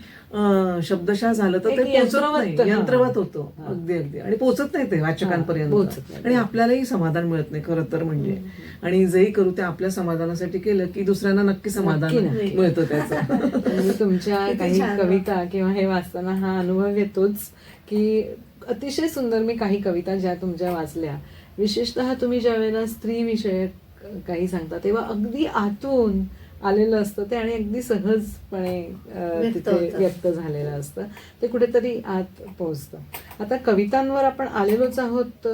[SPEAKER 2] शब्दशः झालं तर ते पोचत नाही, यंत्रवत होतं अगदी अगदी. आणि पोचत नाही ते वाचकांपर्यंत. आणि आपल्यालाही समाधान मिळत नाही खरं तर म्हणजे. आणि जेही करू ते आपल्या समाधानासाठी केलं की दुसऱ्यांना नक्की समाधान मिळतं त्याचं.
[SPEAKER 3] तुमच्या काही कविता किंवा हे वाचताना हा अनुभव येतोच की अतिशय सुंदर. मी काही कविता ज्या तुमच्या वाचल्या, विशेषतः तुम्ही ज्या वेळेला स्त्री विषयक काही सांगता तेव्हा अगदी आतून आलेलं असतं ते आणि अगदी सहजपणे तिथे व्यक्त झालेलं असतं. ते कुठेतरी आत पोहोचतं. आता कवितांवर आपण आलेलोच आहोत,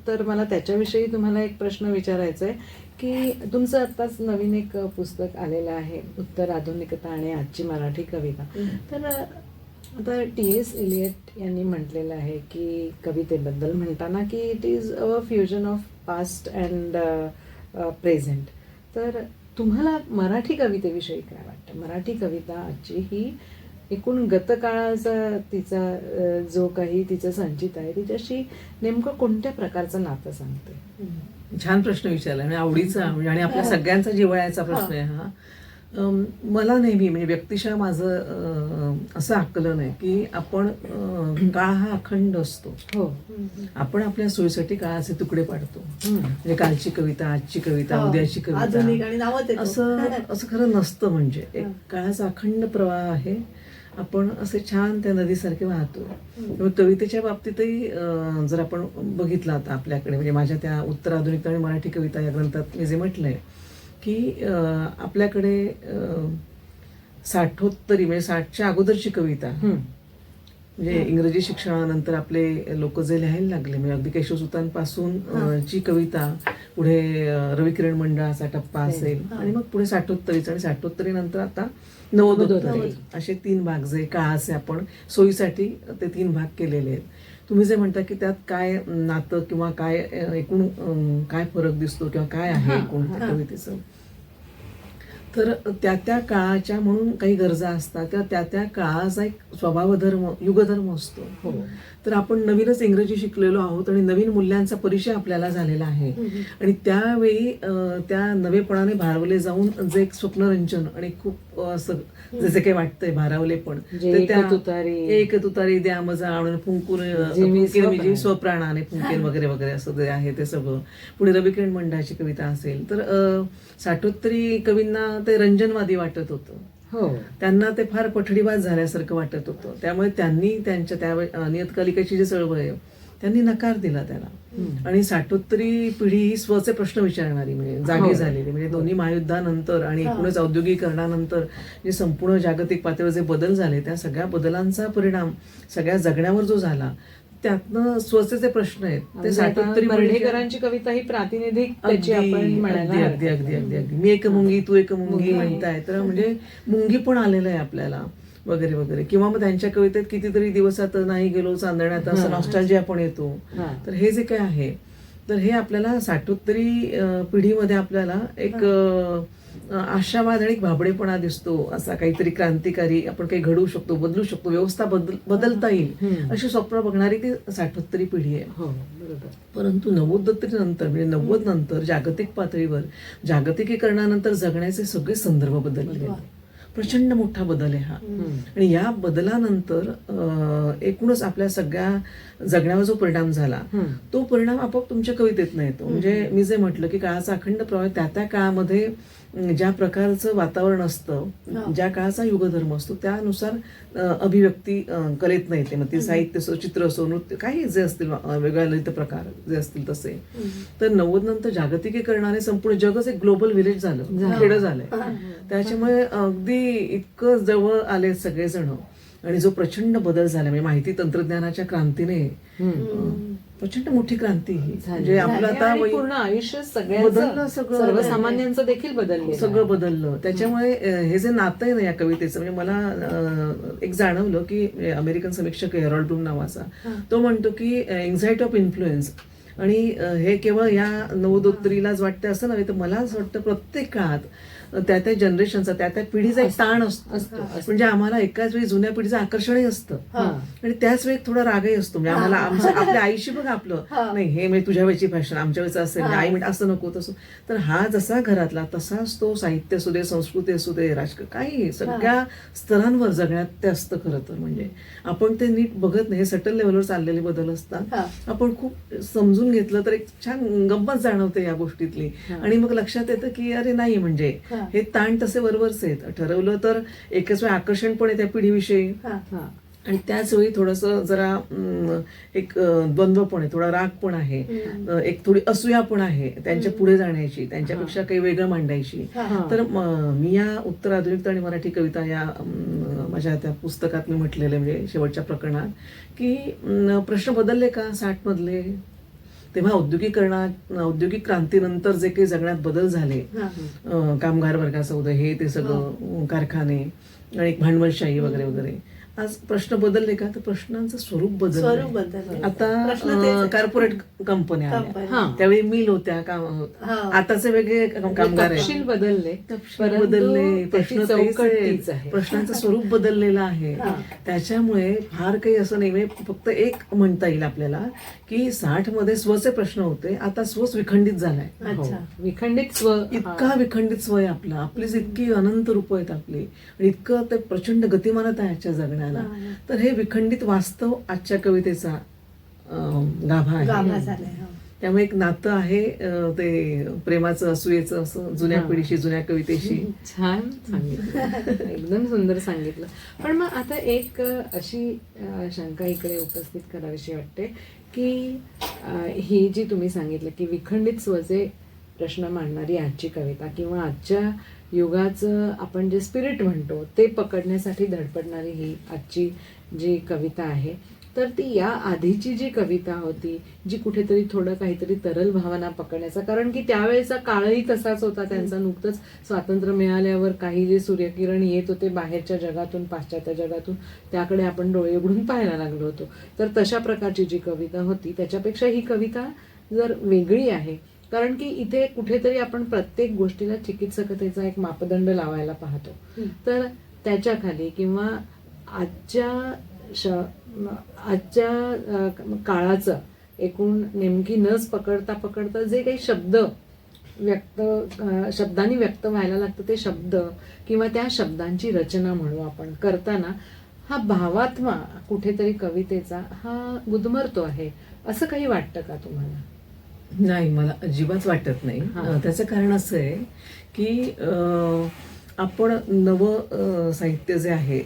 [SPEAKER 3] तर मला त्याच्याविषयी तुम्हाला एक प्रश्न विचारायचा आहे की तुमचं आत्ताच नवीन एक पुस्तक आलेलं आहे, उत्तर आधुनिकता आणि आजची मराठी कविता. तर आता T.S. एलियट यांनी म्हटलेलं आहे की कवितेबद्दल म्हणताना की it is a fusion of past and present. तर तुम्हाला मराठी कवितेविषयी काय वाटतं? मराठी कविता आजची ही एकूण गतकाळाचा तिचा जो काही तिचं संचित आहे तिच्याशी नेमकं कोणत्या प्रकारचं नातं सांगते?
[SPEAKER 2] छान प्रश्न विचारला आणि आवडीचा आणि आपल्या सगळ्यांचा जिव्हाळ्याचा प्रश्न आहे हा. मला नेहमी म्हणजे व्यक्तिशः माझं असं आकलन आहे की आपण काळ हा अखंड असतो. आपण आपल्या सोयीसाठी काळाचे तुकडे पाडतो. म्हणजे कालची कविता, आजची कविता, उद्याची कविता, असं खरं नसतं. म्हणजे एक काळाचा अखंड प्रवाह आहे. आपण असे छान त्या नदीसारखे वाहतो. त्यामुळे कवितेच्या बाबतीतही जर आपण बघितलं आता आपल्याकडे, म्हणजे माझ्या त्या उत्तर आधुनिकता आणि मराठी कविता या ग्रंथात मी जे म्हटलंय की आपल्याकडे 60 म्हणजे 60च्या अगोदरची कविता, म्हणजे इंग्रजी शिक्षणानंतर आपले लोक जे लिहायला लागले, म्हणजे अगदी केशवसुतांपासून ची कविता, पुढे रविकिरण मंडळाचा टप्पा असेल आणि मग पुढे 60 आणि 60 नंतर आता नवोत्तरी, असे 3 भाग जे काळाचे आपण सोयीसाठी ते 3 भाग केलेले आहेत. तुम्ही जे म्हणता की त्यात काय नातं किंवा काय एकूण काय फरक दिसतो किंवा काय आहे एकूण त्या कवितेचं, तर त्या काळाच्या म्हणून काही गरजा असतात किंवा त्या काळाचा एक स्वभावधर्म, युगधर्म असतो. तर आपण नवीनच इंग्रजी शिकलेलो आहोत आणि नवीन मूल्यांचा परिचय आपल्याला झालेला आहे. आणि त्यावेळी त्या नवेपणाने भारावले जाऊन जे एक स्वप्नरंजन आणि खूप असं जसे काही वाटतंय भारावले पण एक तुतारी द्या मजा आणून फुंकून स्वप्राणाने फुंकेन वगैरे वगैरे असं जे आहे ते सगळं. पुढे रविकिरण मंडळाची कविता असेल तर 60 कवींना ते रंजनवादी वाटत होतं. त्यांना ते फार पठडीबाज झाल्यासारखं वाटत होतं. त्यामुळे त्यांनी त्यांच्या त्या नियतकालिकाची जी चळवळ आहे त्यांनी नकार दिला त्याला. आणि 60 पिढी ही स्वचे प्रश्न विचारणारी म्हणजे जागी झालेली, म्हणजे दोन्ही महायुद्धानंतर आणि एकूणच औद्योगिकरणानंतर जे संपूर्ण जागतिक पातळीवर जे बदल झाले त्या सगळ्या बदलांचा परिणाम सगळ्या जगण्यावर जो झाला त्यातनं स्वचे प्रश्न आहेत ते 60
[SPEAKER 3] मर्ढेकरांची कविता ही प्रातिनिधिक त्याची आपण म्हणायला
[SPEAKER 2] अगदी अगदी अगदी अगदी मी एक मुंगी तू एक मुंगी म्हणताय तर म्हणजे मुंगी पण आलेलं आहे आपल्याला वगैरे वगैरे. किंवा मग त्यांच्या कवितेत कितीतरी दिवसात नाही गेलो चांदण्यात असं नॉस्टॅल्जिया पण येतो. तर हे जे काय आहे तर हे आपल्याला 60 पिढीमध्ये आपल्याला एक आशावाद आणि भाबडेपणा दिसतो. असा काहीतरी क्रांतिकारी आपण काही घडवू शकतो, बदलू शकतो, व्यवस्था बदलता येईल अशी स्वप्न बघणारी ती 60 पिढी आहे. परंतु 90 नंतर म्हणजे 90 नंतर जागतिक पातळीवर जागतिकीकरणानंतर जगण्याचे सगळे संदर्भ बदलले. प्रचंड मोठा बदल आहे हा. आणि या बदलानंतर एकूणच आपल्या सगळ्या जगण्यावर जो परिणाम झाला तो परिणाम आपोआप तुमच्या कवितेतनं येतो. म्हणजे मी जे म्हटलं की काळाचा अखंड प्रवाह त्या काळामध्ये ज्या प्रकारचं वातावरण असतं, ज्या काळाचा युगधर्म असतो त्यानुसार अभिव्यक्ती कलेत येते. मग ती साहित्य असो, चित्र असो, नृत्य, काही जे असतील वेगळ्या ललित प्रकार जे असतील तसे. तर 90 नंतर जागतिकीकरणाने संपूर्ण जगच एक ग्लोबल विलेज झालं, खेडं झालंय. त्याच्यामुळे अगदी इतकं जवळ आले सगळेजण. आणि जो प्रचंड बदल झाला म्हणजे माहिती तंत्रज्ञानाच्या क्रांतीने, प्रचंड मोठी क्रांती ही. म्हणजे आपलं आता
[SPEAKER 3] आणि पूर्ण आयुष्य
[SPEAKER 2] बदललं
[SPEAKER 3] सगळ्यांचं,
[SPEAKER 2] सगळं.
[SPEAKER 3] सर्वसामान्यांचं देखील बदललं.
[SPEAKER 2] सगळं बदललं. त्याच्यामुळे हे जे नातं आहे ना या कवितेचं, म्हणजे मला एक जाणवलं की अमेरिकन समीक्षक हेरॉल्ड ब्लूम नावाचा, तो म्हणतो की एन्झायटी ऑफ इन्फ्लुएन्स. आणि हे केवळ या नवोदोत्तरीलाच वाटतं असं नव्हे, तर मला असं वाटतं प्रत्येक काळात त्या त्या जनरेशनचा, त्या त्या पिढीचा एक ताण असतो. म्हणजे आम्हाला एकाच वेळी जुन्या पिढीचं आकर्षणही असतं आणि त्याच वेळी थोडा रागही असतो. म्हणजे आम्हाला आपल्या आईशी बघ आपलं नाही, हे म्हणजे तुझ्या वेळची फॅशन, आमच्या वेळचं असेल, आई म्हणजे असं नको तसं. तर हा जसा घरातला तसाच तो साहित्य असू दे, संस्कृती असू दे, राजकारण, काही सगळ्या स्तरांवर जगण्यात ते असतं खरं तर. म्हणजे आपण ते नीट बघत नाही, हे सटल लेवलवर चाललेले बदल असतात. आपण खूप समजून घेतलं तर एक छान गंमत जाणवते या गोष्टीतली. आणि मग लक्षात येतं की अरे नाही, म्हणजे हे ताण तसे वरवरचे आहेत. ठरवलं तर एकच वेळ आकर्षण पण आहे त्या पिढीविषयी आणि त्याच वेळी थोडंसं जरा एक द्वंद्व पण आहे, थोडा राग पण आहे, एक थोडी असूया पण आहे त्यांच्या पुढे जाण्याची, त्यांच्यापेक्षा काही वेगळं मांडायची. तर मी या उत्तर आधुनिकता आणि मराठी कविता या माझ्या त्या पुस्तकात मी म्हटलेलं म्हणजे शेवटच्या प्रकरणात की प्रश्न बदलले का 60 मधले. तेव्हा औद्योगिक क्रांतीनंतर जे काही जगण्यात बदल झाले, कामगार वर्गाचं उदय, हे ते सगळं, कारखाने आणि भांडवलशाही वगैरे वगैरे, आज प्रश्न बदलले का, तर प्रश्नांचं स्वरूप बदललं. आता कॉर्पोरेट कंपन्या आल्या, त्यावेळी मिल होत्या, आताचे वेगळे कामगार आहेत,
[SPEAKER 3] बदलले,
[SPEAKER 2] प्रश्नांचं स्वरूप बदललेलं आहे. त्याच्यामुळे फार काही असं नाही. फक्त एक म्हणता येईल आपल्याला की 60 मध्ये स्वचे प्रश्न होते, आता स्वच विखंडित झालाय.
[SPEAKER 3] विखंडित स्व,
[SPEAKER 2] इतका विखंडित स्व आहे आपला, आपलीच इतकी अनंत रूप आहेत आपली, आणि इतकं ते प्रचंड गतिमानता आहे आजच्या जगण्याला. तर हे विखंडित वास्तव आजच्या कवितेचा गाभा आहे. त्यामुळे एक नातं आहे ते प्रेमाचं, असूयेचं, असं जुन्या पिढीशी, जुन्या कवितेशी.
[SPEAKER 3] छान सांगितलं, एकदम सुंदर सांगितलं. पण मग आता एक अशी शंका इकडे उपस्थित करावीशी वाटते की ही जी तुम्ही सांगितलं की विखंडित स्वचे प्रश्न मांडणारी आजची कविता किंवा आजच्या युगाचं आपण जे स्पिरिट म्हणतो ते पकडण्यासाठी धडपडणारी ही आजची जी कविता आहे, तर ती या आधीची जी कविता होती जी कुठेतरी थोडं काहीतरी तरल भावना पकडण्याचा, कारण की त्यावेळेचा काळही तसाच होता त्यांचा. नुकतंच स्वातंत्र्य मिळाल्यावर काही जे सूर्यकिरण येत होते बाहेरच्या जगातून, पाश्चात्य जगातून, त्याकडे आपण डोळे उघडून पाहायला लागलो होतो. तर तशा प्रकारची जी कविता होती त्याच्यापेक्षा ही कविता जर वेगळी आहे, कारण की इथे कुठेतरी आपण प्रत्येक गोष्टीला चिकित्सकतेचा एक मापदंड लावायला पाहतो. तर त्याच्या खाली किंवा आजच्या काळाचं एकूण नेमकी नस पकडता जे काही शब्दांनी व्यक्त व्हायला लागतं ते शब्द किंवा त्या शब्दांची रचना म्हणू आपण करताना हा भावात्मा कुठेतरी कवितेचा हा गुदमरतो आहे, असं काही वाटतं का तुम्हाला?
[SPEAKER 2] नाही, मला अजिबात वाटत नाही. त्याचं कारण असं आहे की आपण नवं साहित्य जे आहे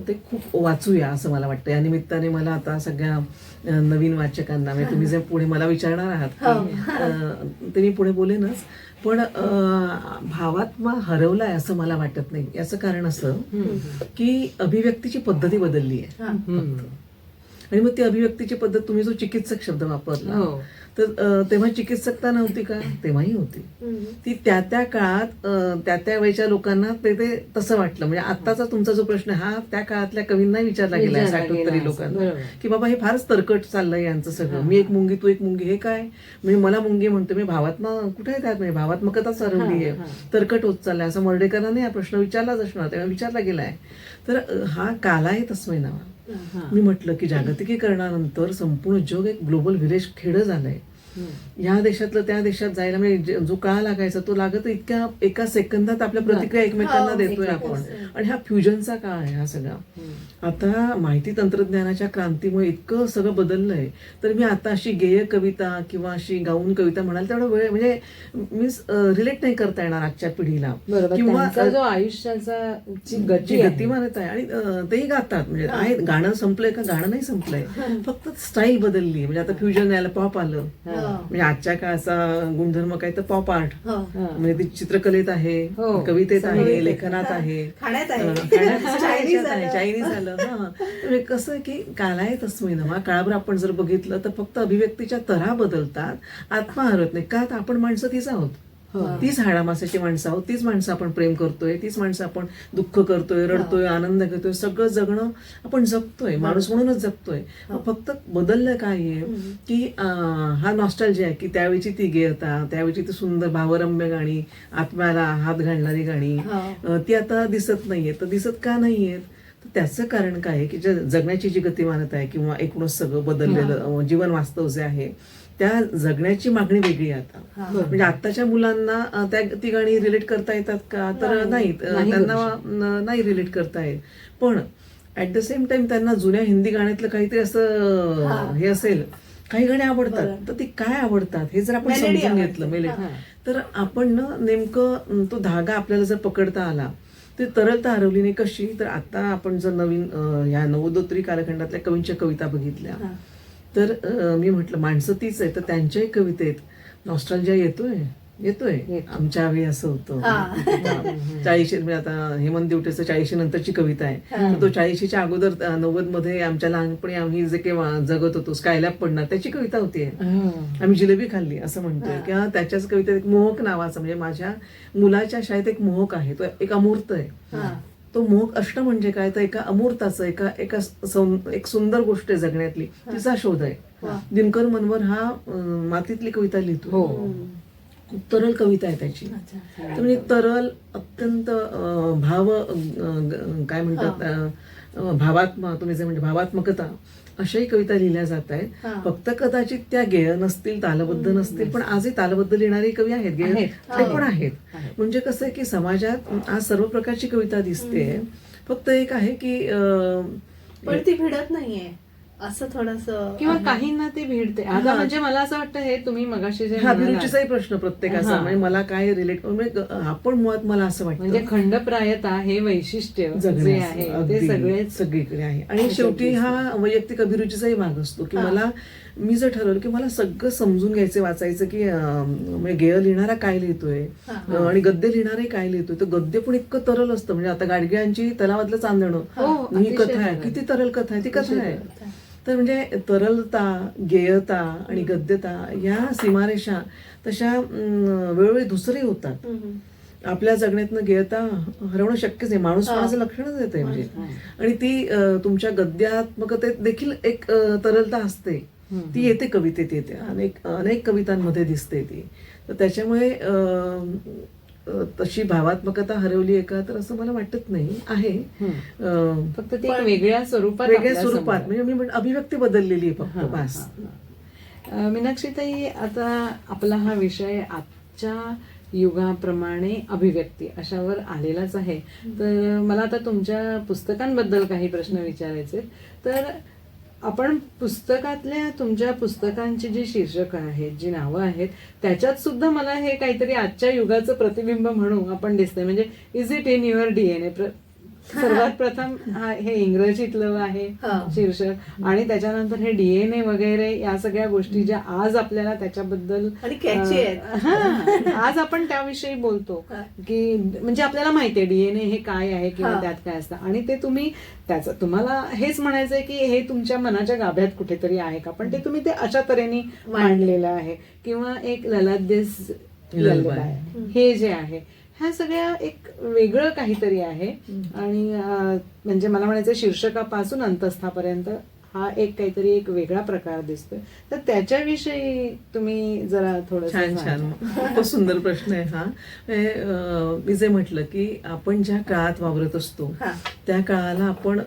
[SPEAKER 2] ते खूप वाचूया असं मला वाटतं. या निमित्ताने मला आता सगळ्या नवीन वाचकांना, म्हणजे तुम्ही जे पुढे मला विचारणार आहात ते मी पुढे बोलेनच, पण भावात्मा हरवलाय असं मला वाटत नाही. याचं कारण असं की अभिव्यक्तीची पद्धती बदलली आहे. आणि मग ती अभिव्यक्तीची पद्धत, तुम्ही जो चिकित्सक शब्द वापरला, तर तेव्हा चिकित्सकता नव्हती का? तेव्हाही होती. ती त्या त्या काळात त्या त्या वेळच्या लोकांना ते तसं वाटलं. म्हणजे आत्ताचा तुमचा जो प्रश्न हा त्या काळातल्या कवींना विचारला गेला 60-70 लोकांना की बाबा हे फारच तरकट चाललंय यांचं सगळं. मी एक मुंगी, तू एक मुंगी, हे काय? म्हणजे मला मुंगी म्हणतो, मी भावात्मा कुठे आहे त्यात? म्हणजे भावात्मकता सरवली आहे, तरकट होत चाललाय असं मर्डेकरांनी हा प्रश्न विचारलाच असणार, तेव्हा विचारला गेलाय. तर हा कालाही तस्मै नावा. मी म्हटलं की जागतिकीकरणानंतर संपूर्ण जग एक ग्लोबल व्हिलेज खेडं झालंय. ह्या देशातलं त्या देशात जायला म्हणजे जो काळ लागायचा तो लागत इतक्या एका सेकंदात आपल्या प्रतिक्रिया एकमेकांना
[SPEAKER 1] हो,
[SPEAKER 2] देतोय आपण. आणि हा फ्युजनचा काळ आहे हा सगळा. आता माहिती तंत्रज्ञानाच्या क्रांतीमुळे इतकं सगळं बदललंय. तर मी आता अशी गेय कविता किंवा अशी गाऊन कविता म्हणाल तेवढा वेळ म्हणजे मीच रिलेट नाही करता येणार आजच्या पिढीला.
[SPEAKER 3] बरोबर,
[SPEAKER 2] किंवा
[SPEAKER 3] त्यांचा जो आयुष्याचा जी
[SPEAKER 2] जी
[SPEAKER 3] गती आहे,
[SPEAKER 2] गतिमानता आहे आणि तेही गातात म्हणजे आहे. गाणं संपलंय का? गाणं नाही संपलंय, फक्त स्टाईल बदलली. म्हणजे आता फ्युजन आलं, पॉप आलं. म्हणजे आजच्या काळाचा गुणधर्म काय तर पॉप आर्ट. म्हणजे ती चित्रकलेत आहे,
[SPEAKER 3] हो.
[SPEAKER 2] कवितेत आहे,
[SPEAKER 1] संगीत
[SPEAKER 2] लेखनात आहे,
[SPEAKER 1] खाण्यात आहे.
[SPEAKER 2] चायनीज आहे, चायनीज आलं. हा म्हणजे कसं आहे की कालाय तस्मै नमः. काळाभर आपण जर बघितलं तर फक्त अभिव्यक्तीच्या तऱ्हा बदलतात, आत्मा हरत नाही. का तर आपण माणसं तीच आहोत. तीच हाडामासाची माणसं आहोत. तीच माणसं आपण प्रेम करतोय, तीच माणसं आपण दुःख करतोय, रडतोय, आनंद घेतोय, सगळं जगणं आपण जगतोय, माणूस म्हणूनच जगतोय. फक्त बदललं काय आहे की हा नॉस्टॅल्जिया आहे की त्यावेळीची ती गेयता, त्यावेळीची ती सुंदर भावरम्य गाणी, आत्म्याला हात घालणारी गाणी ती आता दिसत नाहीये. तर दिसत का नाहीयेत? तर त्याचं कारण काय आहे की जगण्याची जी गतिमानता आहे किंवा एकूणच सगळं बदललेलं जीवन वास्तव जे आहे त्या जगण्याची मागणी वेगळी आहे आता. म्हणजे आताच्या मुलांना ती गाणी रिलेट करता येतात का? तर नाहीत. त्यांना नाही रिलेट करता येत. पण ऍट द सेम टाइम त्यांना जुन्या हिंदी गाण्यातलं काहीतरी असं हे असेल, काही गाणी आवडतात. तर ती काय आवडतात हे जर आपण समजून घेतलं मेलेडी, तर आपण ना नेमकं तो धागा आपल्याला जर पकडता आला, ती तरलता हरवली नाही. कशी? तर आता आपण जर नवीन ह्या नवोदोत्तरी कालखंडातल्या कवींच्या कविता बघितल्या तर मी म्हटलं माणसं तीच आहे. तर त्यांच्याही कवितेत नॉस्टॅल्जिया येतोय. आमच्या वेळी असं होतं. 40 म्हणजे आता हेमंत दिवटेचं 40 नंतरची कविता आहे. तर तो 40च्या अगोदर 90 मध्ये आमच्या लहानपणी आम्ही जे केव्हा जगत होतो, स्कायलॅब पडणार त्याची कविता होती. आम्ही जिलेबी खाल्ली असं म्हणतोय. किंवा त्याच्याच कवितेत एक मोहक नावाचा, म्हणजे माझ्या मुलाच्या शाळेत एक मोहक आहे, तो एक अमूर्त आहे. तो मोहक अष्ट म्हणजे काय? तर एका अमूर्ताचं एक सुंदर गोष्ट आहे जगण्यातली, तिचा शोध आहे. दिनकर मनवर हा मातीतली कविता लिहितो. खूप तरल कविता आहे त्याची. तर म्हणजे तरल, अत्यंत काय म्हणतात भावात्मक, तुम्ही जे म्हणजे भावात्मकता, अशाही कविता लिहिल्या जात आहेत. फक्त कदाचित त्या गेय नसतील, तालबद्ध नसतील, पण आजही तालबद्ध लिहिणारे कवी आहेत, गेय ते पण आहेत. म्हणजे कसं आहे की समाजात आज सर्व प्रकारची कविता दिसते. फक्त एक आहे की
[SPEAKER 1] पण ती भिडत नाहीये असं थोडंसं,
[SPEAKER 3] किंवा काहींना ते भिडते. आता म्हणजे मला असं वाटतं हे तुम्ही मगाशी जे
[SPEAKER 2] हा
[SPEAKER 3] म्हणालात,
[SPEAKER 2] अभिरुचीचाही प्रश्न प्रत्येकाचा. म्हणजे मला काय रिलेट, म्हणजे आपण मुळात मला असं वाटतं
[SPEAKER 3] म्हणजे खंडप्रायता हे वैशिष्ट्य जे आहे ते
[SPEAKER 2] सगळीकडे आहे. आणि शेवटी हा वैयक्तिक अभिरुचीचाही भाग असतो की मला, मी जर ठरवलं की मला सगळं समजून घ्यायचं, वाचायचं की म्हणजे गेय लिहिणारा काय लिहितोय आणि गद्य लिहिणारे काय लिहितोय, तर गद्य पण इतकं तरल असतं. म्हणजे आता गाडगिळांची तलावातलं चांदणं ही कथा आहे, किती तरल कथा आहे, ती कथा आहे. तर म्हणजे तरलता, गेयता आणि गद्यता या सीमारेषा तशा वेळोवेळी धुसरही होतात. आपल्या जगण्यातनं गेयता हरवणं शक्यच नाही. माणूसपणाचं लक्षणच येते म्हणजे. आणि ती तुमच्या गद्यात्मकतेत देखील एक तरलता असते, ती येते, कवितेत येते, अनेक कवितांमध्ये दिसते ती. तर त्याच्यामुळे तशी भावात्मकता हरवली आहे का? तर असं मला वाटत नाही. आहे
[SPEAKER 3] फक्त ते वेगळ्या स्वरूपात
[SPEAKER 2] म्हणजे मी अभिव्यक्ती बदललेली आहे फक्त, बस.
[SPEAKER 3] मीनाक्षीताई, आता आपला हा विषय आजच्या युगाप्रमाणे अभिव्यक्ती अशावर आलेलाच आहे. तर मला आता तुमच्या पुस्तकांबद्दल काही प्रश्न विचारायचे. तर आपण पुस्तकातल्या तुमच्या पुस्तकांची जी शीर्षकं आहेत, जी नावं आहेत, त्याच्यात सुद्धा मला हे काहीतरी आजच्या युगाचं प्रतिबिंब म्हणून आपण दिसतंय. म्हणजे is it in your DNA? सर्वात प्रथम हे इंग्रजीतलं आहे शीर्षक, आणि त्याच्यानंतर हे डीएनए वगैरे या सगळ्या गोष्टी ज्या आज आपल्याला त्याच्याबद्दल आज आपण त्याविषयी बोलतो की म्हणजे आपल्याला माहितीये डीएनए हे काय आहे किंवा त्यात काय असतं, आणि ते तुम्ही त्याचं तुम्हाला हेच म्हणायचंय की हे तुमच्या मनाच्या गाभ्यात कुठेतरी आहे का, पण ते तुम्ही ते अशा तऱ्हेने मांडलेलं आहे. किंवा एक ललादेस ललबाय हे जे आहे, ह्या सगळ्या एक वेगळं काहीतरी आहे. आणि म्हणजे मला म्हणायचं शीर्षकापासून अंतस्थापर्यंत हा एक काहीतरी एक वेगळा प्रकार दिसतोय. तर त्याच्याविषयी तुम्ही जरा थोडं
[SPEAKER 2] छान छान खूप सुंदर प्रश्न आहे हा. मी जे म्हटलं की आपण ज्या काळात वावरत असतो
[SPEAKER 1] हा.
[SPEAKER 2] त्या काळाला आपण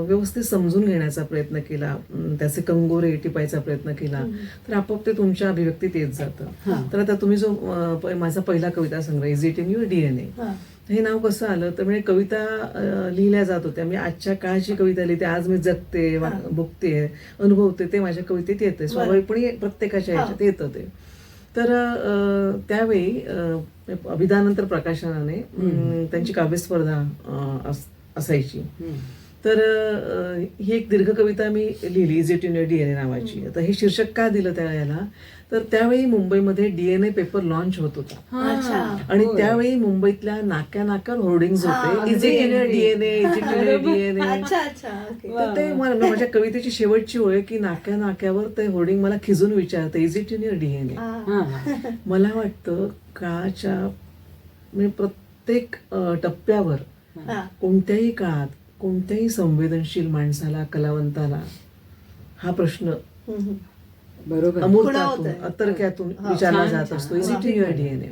[SPEAKER 2] व्यवस्थित समजून घेण्याचा प्रयत्न केला, त्याचे कंगोरे टिपायचा प्रयत्न केला, तर आपोआप ते तुमच्या अभिव्यक्तीत येत जातं. तर आता तुम्ही जो माझा पहिला कविता संग्रह is it in your DNA, हे नाव कसं आलं तर म्हणजे कविता लिहिल्या जात होत्या. मी आजच्या काळाची कविता लिहिते, आज मी जगते, भोगते, अनुभवते, ते माझ्या कवितेत येते स्वाभाविकपणे, प्रत्येकाच्या ह्याच्यात येतं ते. तर त्यावेळी अभिधानंतर प्रकाशनाने त्यांची काव्यस्पर्धा असायची. तर ही एक दीर्घ कविता मी लिहिली, is it in your DNA नावाची. आता हे शीर्षक का दिलं त्यावेळेला, तर त्यावेळी मुंबईमध्ये डीएनए पेपर लॉन्च होत होता आणि त्यावेळी मुंबईतल्या नाक्या नाक्यावर होर्डिंग्स होते, is it in your DNA, is it in your DNA. तर ते माझ्या कवितेची शेवटची ओळ की नाक्या नाक्यावर ते होर्डिंग मला खिजून विचारते, is it in your DNA. मला वाटतं काळाच्या म्हणजे प्रत्येक टप्प्यावर कोणत्याही काळात कोणत्याही संवेदनशील माणसाला, कलावंताला हा प्रश्न
[SPEAKER 3] बरोबर
[SPEAKER 2] अमूर्तातून, अतर्क्यातून विचारला जात असतो, is it in your DNA.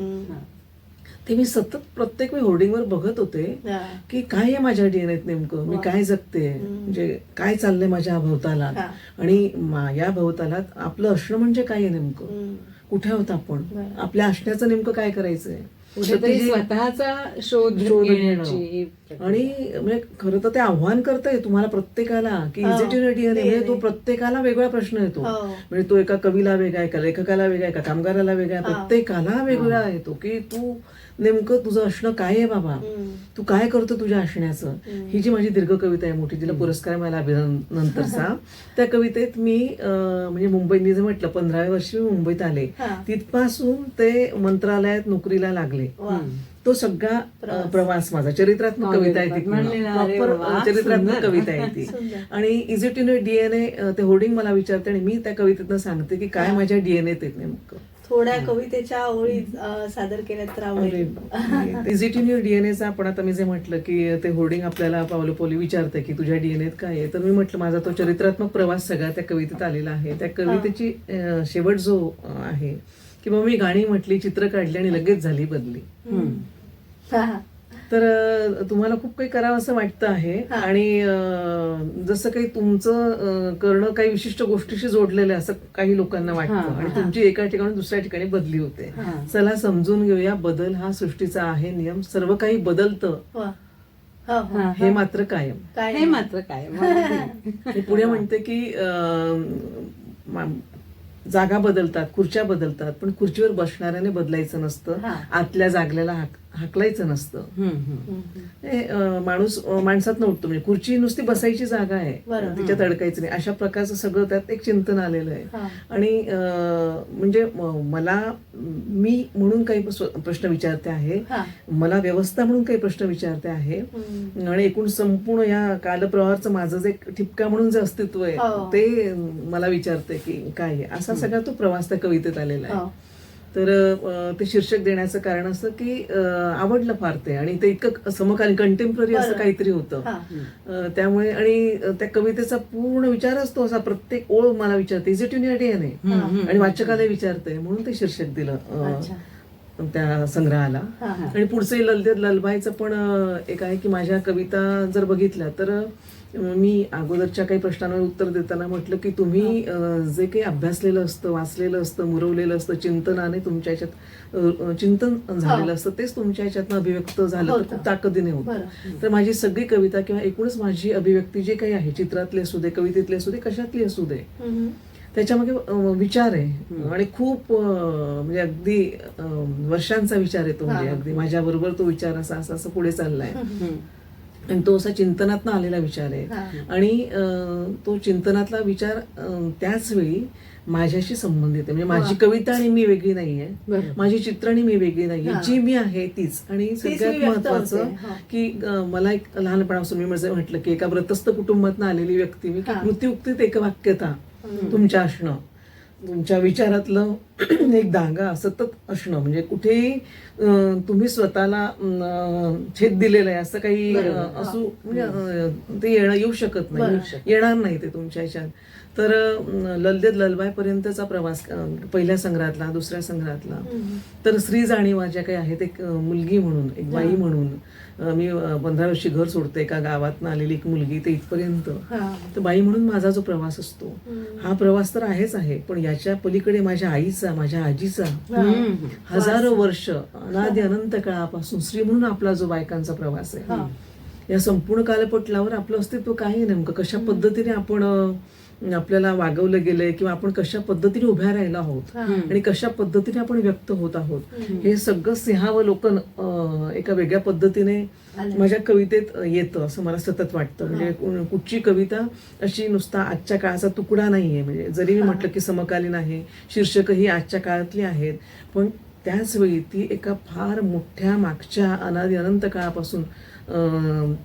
[SPEAKER 2] ते मी सतत प्रत्येक वेळी होर्डिंगवर बघत होते की काय आहे माझ्या डीएनएत नेमकं, मी काय जगते, म्हणजे काय चाललंय माझ्या भोवतालात, आणि या भोवतालात आपलं असणं म्हणजे काय आहे नेमकं, कुठे आहोत आपण, आपल्या असण्याचं नेमकं काय करायचंय,
[SPEAKER 3] कुठेतरी स्वतःचा शोध घेण्याची.
[SPEAKER 2] आणि म्हणजे खरं तर ते आव्हान करतंय तुम्हाला प्रत्येकाला की इज इट इन डीएनए, म्हणजे तो प्रत्येकाला वेगळा प्रश्न येतो. म्हणजे तो एका कवीला वेगळा आहे, का लेखकाला वेगळा आहे, का कामगाराला वेगळा आहे, प्रत्येकाला वेगळा येतो की तू नेमकं तुझं असणं काय आहे बाबा, तू काय करतो तुझ्या असण्याचं. ही जी माझी दीर्घ कविता आहे मोठी, तिला पुरस्कार मिळाला अभिनंतरचा, त्या कवितेत मी म्हणजे मुंबईत मी जे म्हटलं 15व्या वर्षी मी मुंबईत आले, तिथपासून ते मंत्रालयात नोकरीला लागले, तो सगळा प्रवास माझा चरित्रात्मक कविता आहे ती, प्रॉपर चरित्रात्मक कविता आहे ती. आणि is it in your DNA ते होर्डिंग मला विचारते आणि मी त्या कवितेतनं सांगते की काय माझ्या डीएनएत येत नेमकं.
[SPEAKER 1] थोड्या कवितेच्या ओळी सादर केल्यात तर आवडेल.
[SPEAKER 2] इज इट इन युअर डीएनएचा आपण आता मी जे म्हटलं की ते होर्डिंग आपल्याला पावलोपावली विचारते की तुझ्या डीएनएत काय आहे, तर मी म्हटलं माझा तो चरित्रात्मक प्रवास सगळा त्या कवितेत आलेला आहे. त्या कवितेची शेवट जो आहे की मग मी गाणी म्हटली, चित्र काढली आणि लगेच झाली बदली. तर तुम्हाला खूप काही करावं असं वाटतं आहे आणि जसं काही तुमचं करणं काही विशिष्ट गोष्टीशी जोडलेलं आहे असं काही लोकांना वाटतं आणि तुमची एका ठिकाणी दुसऱ्या ठिकाणी बदली होते. चला समजून घेऊया, बदल हा सृष्टीचा आहे नियम, सर्व काही बदलतं हे मात्र कायम.
[SPEAKER 3] हे मात्र कायम.
[SPEAKER 2] पुढे म्हणते की जागा बदलतात, खुर्च्या बदलतात, पण खुर्चीवर बसणाऱ्याने बदलायचं नसतं, आतल्या जागल्याला हाकलायचं नसतं. माणूस माणसात नव्हतं, म्हणजे खुर्ची नुसती बसायची जागा आहे, तिच्यात अडकायचं नाही, अशा प्रकारचं सगळं त्यात एक चिंतन आलेलं आहे. आणि म्हणजे मला मी म्हणून काही प्रश्न विचारते आहे, मला व्यवस्था म्हणून काही प्रश्न विचारते आहे, आणि एकूण संपूर्ण या कालप्रवाहाचं माझं जे ठिपका म्हणून जे अस्तित्व आहे ते मला विचारते की काय आहे. असा सगळा तो प्रवास त्या कवितेत आलेला आहे. तर ते शीर्षक देण्याचं कारण असं की आवडलं फार ते, आणि ते इतकं समकालीन कंटेम्पररी असं काहीतरी होतं त्यामुळे. आणि त्या कवितेचा पूर्ण विचारच तो असा, प्रत्येक ओळ मला विचारते is it in your DNA, आणि वाचकाला विचारते, म्हणून ते शीर्षक दिलं त्या संग्रहाला. आणि पुढचे ललबाईचं पण एक आहे की माझ्या कविता जर बघितल्या तर मी अगोदरच्या काही प्रश्नांवर उत्तर देताना म्हटलं की तुम्ही जे काही अभ्यासलेलं असतं, वाचलेलं असतं, मुरवलेलं असतं, चिंतनाने तुमच्या ह्याच्यात चिंतन झालेलं असतं, तेच तुमच्या ह्याच्यातनं अभिव्यक्त झालं तर खूप ताकदीने होतं. तर माझी सगळी कविता किंवा एकूणच माझी अभिव्यक्ती जे काही आहे, चित्रातली असू दे, कवितेतली असू दे, कशातली असू दे, त्याच्यामागे विचार आहे आणि खूप म्हणजे अगदी वर्षांचा विचार येतो, म्हणजे अगदी माझ्या बरोबर तो विचार असा असं असं पुढे चाललाय आणि तो असा चिंतनातनं आलेला विचार आहे. आणि तो चिंतनातला विचार त्याच वेळी माझ्याशी संबंधित आहे, म्हणजे माझी कविता आणि मी वेगळी नाहीये, माझी चित्र आणि मी वेगळी नाहीये, जी मी आहे तीच. आणि सगळ्यात महत्वाचं की मला एक लहानपणापासून मी म्हटलं की एका व्रतस्थ कुटुंबातनं आलेली व्यक्ती मी, कृती उक्तीत एकवाक्यता तुमच्या असणं, तुमच्या विचारातलं एक धागा सतत असणं, म्हणजे कुठेही तुम्ही स्वतःला छेद दिलेलं आहे असं काही असू म्हणजे ते येऊ शकत नाही, येणार नाही ते तुमच्या ह्याच्यात. तर ललदेत ललबाईपर्यंतचा प्रवास पहिल्या संग्रहातला, दुसऱ्या संग्रहातला, तर स्त्री जाणीवा ज्या काही आहेत, एक मुलगी म्हणून, एक बाई म्हणून मी 15 वर्षी घर सोडते, एका गावातनं आलेली एक मुलगी ते इथपर्यंत, तर बाई म्हणून माझा जो प्रवास असतो हा प्रवास तर आहेच आहे, पण याच्या पलीकडे माझ्या आईचा, माझ्या आजीचा हजारो वर्ष अनादी अनंत काळापासून स्त्री म्हणून आपला जो बायकांचा प्रवास आहे, या संपूर्ण कालपटलावर आपलं अस्तित्व काय आहे नेमकं, कशा पद्धतीने आपण आपल्याला वागवलं गेलंय किंवा आपण कशा पद्धतीने उभ्या राहिलो आहोत आणि कशा पद्धतीने आपण व्यक्त होत आहोत, हे सगळं सिंहावलोकन एका वेगळ्या पद्धतीने माझ्या कवितेत येतं असं मला सतत वाटतं. म्हणजे कुठची कविता अशी नुसता आजच्या काळाचा तुकडा नाहीये, म्हणजे जरी मी म्हटलं की समकालीन आहे, शीर्षकही आजच्या काळातली आहेत, पण त्याच वेळी ती एका फार मोठ्या मागच्या अनादी अनंत काळापासून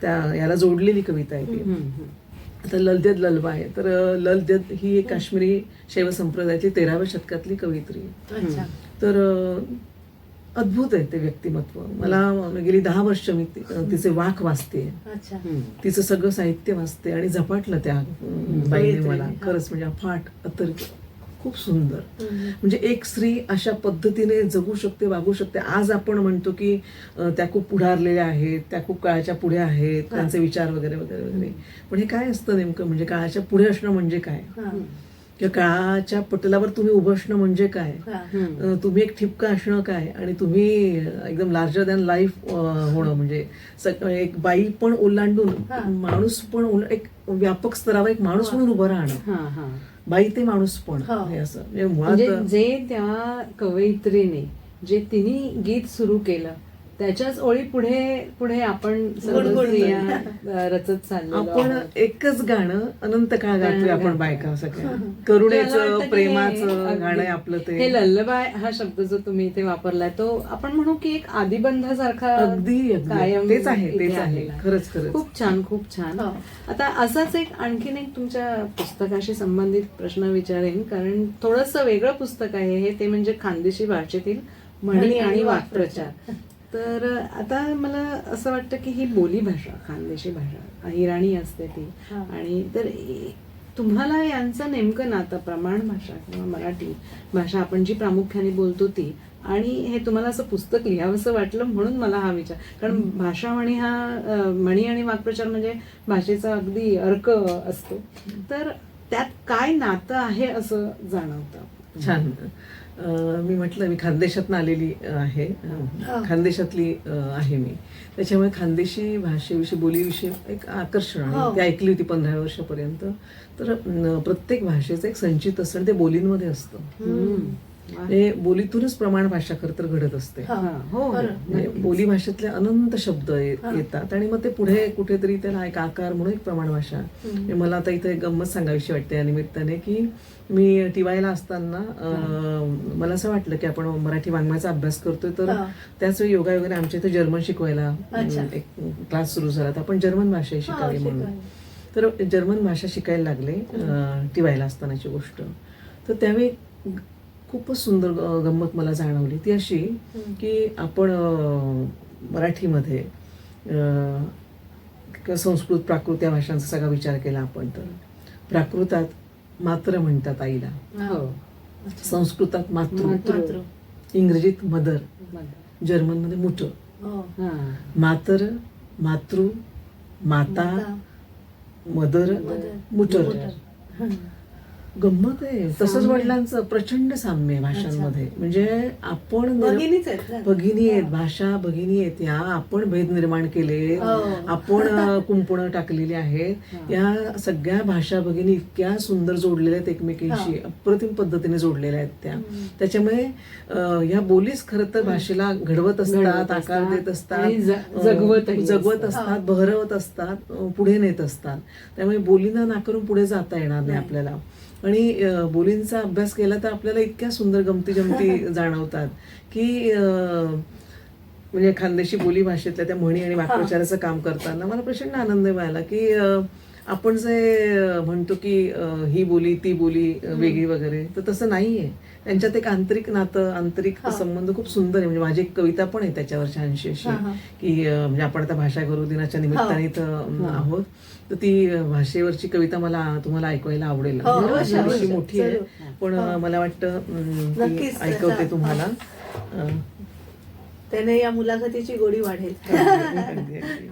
[SPEAKER 2] त्या याला जोडलेली कविता आहे ती. आता ललदेत ललबाई, तर ललदेत ही एक काश्मीरी शैव संप्रदायाची 13व्या शतकातली कवयित्री. तर अद्भुत आहे ते व्यक्तिमत्व. मला गेली 10 वर्ष मी तिचे वाक वाचते, तिचं सगळं साहित्य वाचते आणि झपाटलं त्या बाईने मला, खरंच म्हणजे अफाट अतर्क, खूप सुंदर. म्हणजे एक स्त्री अशा पद्धतीने जगू शकते, वागू शकते. आज आपण म्हणतो की त्या खूप पुढारलेल्या आहेत, त्या खूप काळाच्या पुढे आहेत, त्यांचे विचार वगैरे वगैरे वगैरे, पण हे काय असतं नेमकं, म्हणजे काळाच्या पुढे असणं म्हणजे काय, किंवा काळाच्या पटलावर तुम्ही उभं असणं म्हणजे काय, तुम्ही एक ठिपका असणं काय, आणि तुम्ही एकदम लार्जर दॅन लाईफ होणं म्हणजे एक बाई पण ओलांडून माणूस पण, एक व्यापक स्तरावर एक माणूस म्हणून उभं राहणं, बाई ते माणूस पण, हे असं
[SPEAKER 3] म्हणजे जे त्या कवयित्रीने जे तिने गीत सुरू केलं त्याच्याच ओळी पुढे पुढे आपण रचत चाललो.
[SPEAKER 2] आपण एकच गाणं अनंत काळ गातोय आपण बायका सगळ्या, करुणेचं प्रेमाचं गाणं आहे आपलं ते.
[SPEAKER 3] हे लल्लबाय हा शब्द जो तुम्ही इथे वापरलाय तो आपण म्हणू की एक आदिबंधासारखा
[SPEAKER 2] अगदी
[SPEAKER 3] कायम
[SPEAKER 2] तेच आहे, तेच आहे, खरंच खरंच.
[SPEAKER 3] खूप छान, खूप छान. आता असाच एक आणखीन एक तुमच्या पुस्तकाशी संबंधित प्रश्न विचारेन, कारण थोडस वेगळं पुस्तक आहे हे, ते म्हणजे खानदेशी भाषेतील म्हणी आणि वाक्प्रचार. तर आता मला असं वाटतं की ही बोली भाषा, खानदेशी भाषा अहिराणी असते ती, आणि तर तुम्हाला यांचं नेमकं नातं प्रमाण भाषा किंवा मराठी भाषा आपण जी प्रामुख्याने बोलतो ती, आणि हे तुम्हाला असं पुस्तक लिहावंसं वाटलं म्हणून मला हा विचार, कारण भाषा म्हणी हा म्हणी आणि वाक्प्रचार म्हणजे भाषेचा अगदी अर्क असतो, तर त्यात काय नातं आहे असं जाणवतं.
[SPEAKER 2] छान. मी म्हटलं मी खानदेशातनं आलेली आहे, खानदेशातली आहे मी, त्याच्यामुळे खानदेशी भाषेविषयी, बोलीविषयी एक आकर्षण आहे. ती ऐकली होती 15 वर्षापर्यंत. तर प्रत्येक भाषेचं एक संचित असतं, ते बोलींमध्ये असतं. बोलीतूनच प्रमाण भाषा खरं तर घडत असते. बोली भाषेतले अनंत शब्द येतात आणि मग ते पुढे कुठेतरी त्याला एक आकार म्हणून एक प्रमाण भाषा. मला आता इथे गंमत सांगावीशी वाटते या निमित्ताने की मी टीवायला असताना मला असं वाटलं की आपण मराठी वाङ्मयाचा अभ्यास करतोय, तर त्याच वेळी योगायोगाने आमच्या इथे जर्मन शिकवायला एक क्लास सुरू झाला, तर आपण जर्मन भाषा शिकावी म्हणून. तर जर्मन भाषा शिकायला लागले टीवायला असतानाची गोष्ट. तर त्यावेळी खूपच सुंदर गंमत मला जाणवली, ती अशी की आपण मराठीमध्ये संस्कृत प्राकृत या भाषांचा सगळा विचार केला आपण, तर प्राकृतात मात्र म्हणतात आईला, संस्कृतात मातृ, इंग्रजीत मदर, जर्मनमध्ये मुटर, मातर, मातृ, माता, मदर, मुटर. गंमत आहे. तसंच वडिलांचं प्रचंड साम्य आहे भाषांमध्ये. म्हणजे आपण भगिनी आहेत, भाषा भगिनी आहेत, या आपण भेद निर्माण केले, आपण कुंपणं टाकलेली आहेत. या सगळ्या भाषा भगिनी इतक्या सुंदर जोडलेल्या आहेत एकमेकींशी, अप्रतिम पद्धतीने जोडलेल्या आहेत त्या. त्याच्यामुळे या बोलीच खरं तर भाषेला घडवत असतात, आकार देत असतात, जगवत असतात, बहरवत असतात, पुढे नेत असतात. त्यामुळे बोलींना नाकारून पुढे जाता येणार नाही आपल्याला. आणि बोलींचा अभ्यास केला तर आपल्याला इतक्या सुंदर गमती जमती जाणवतात की म्हणजे खानदेशी बोली भाषेतल्या त्या म्हणी आणि वाक्प्रचाराचं काम करताना मला प्रचंड आनंद मिळाला की आपण जे म्हणतो की ही बोली ती बोली वेगळी वगैरे, तर तसं नाहीये. त्यांच्यात एक आंतरिक नातं, आंतरिक संबंध खूप सुंदर आहे. म्हणजे माझी एक कविता पण आहे त्याच्यावर छानशी अशी, की म्हणजे आपण आता भाषा गुरु दिनाच्या निमित्ताने इथं आहोत, तर ती भाषेवरची कविता मला तुम्हाला ऐकवायला आवडेल.
[SPEAKER 1] हो,
[SPEAKER 2] म्हणजे
[SPEAKER 1] अवश्य,
[SPEAKER 2] अशी
[SPEAKER 1] अवश्य.
[SPEAKER 2] मोठी आहे,
[SPEAKER 1] जरूर.
[SPEAKER 2] पण मला वाटतं ती
[SPEAKER 1] नक्कीच.
[SPEAKER 2] ऐकवते तुम्हाला.
[SPEAKER 1] त्याने या मुलाखतीची गोडी वाढेल.
[SPEAKER 2] अगदी, अगदी.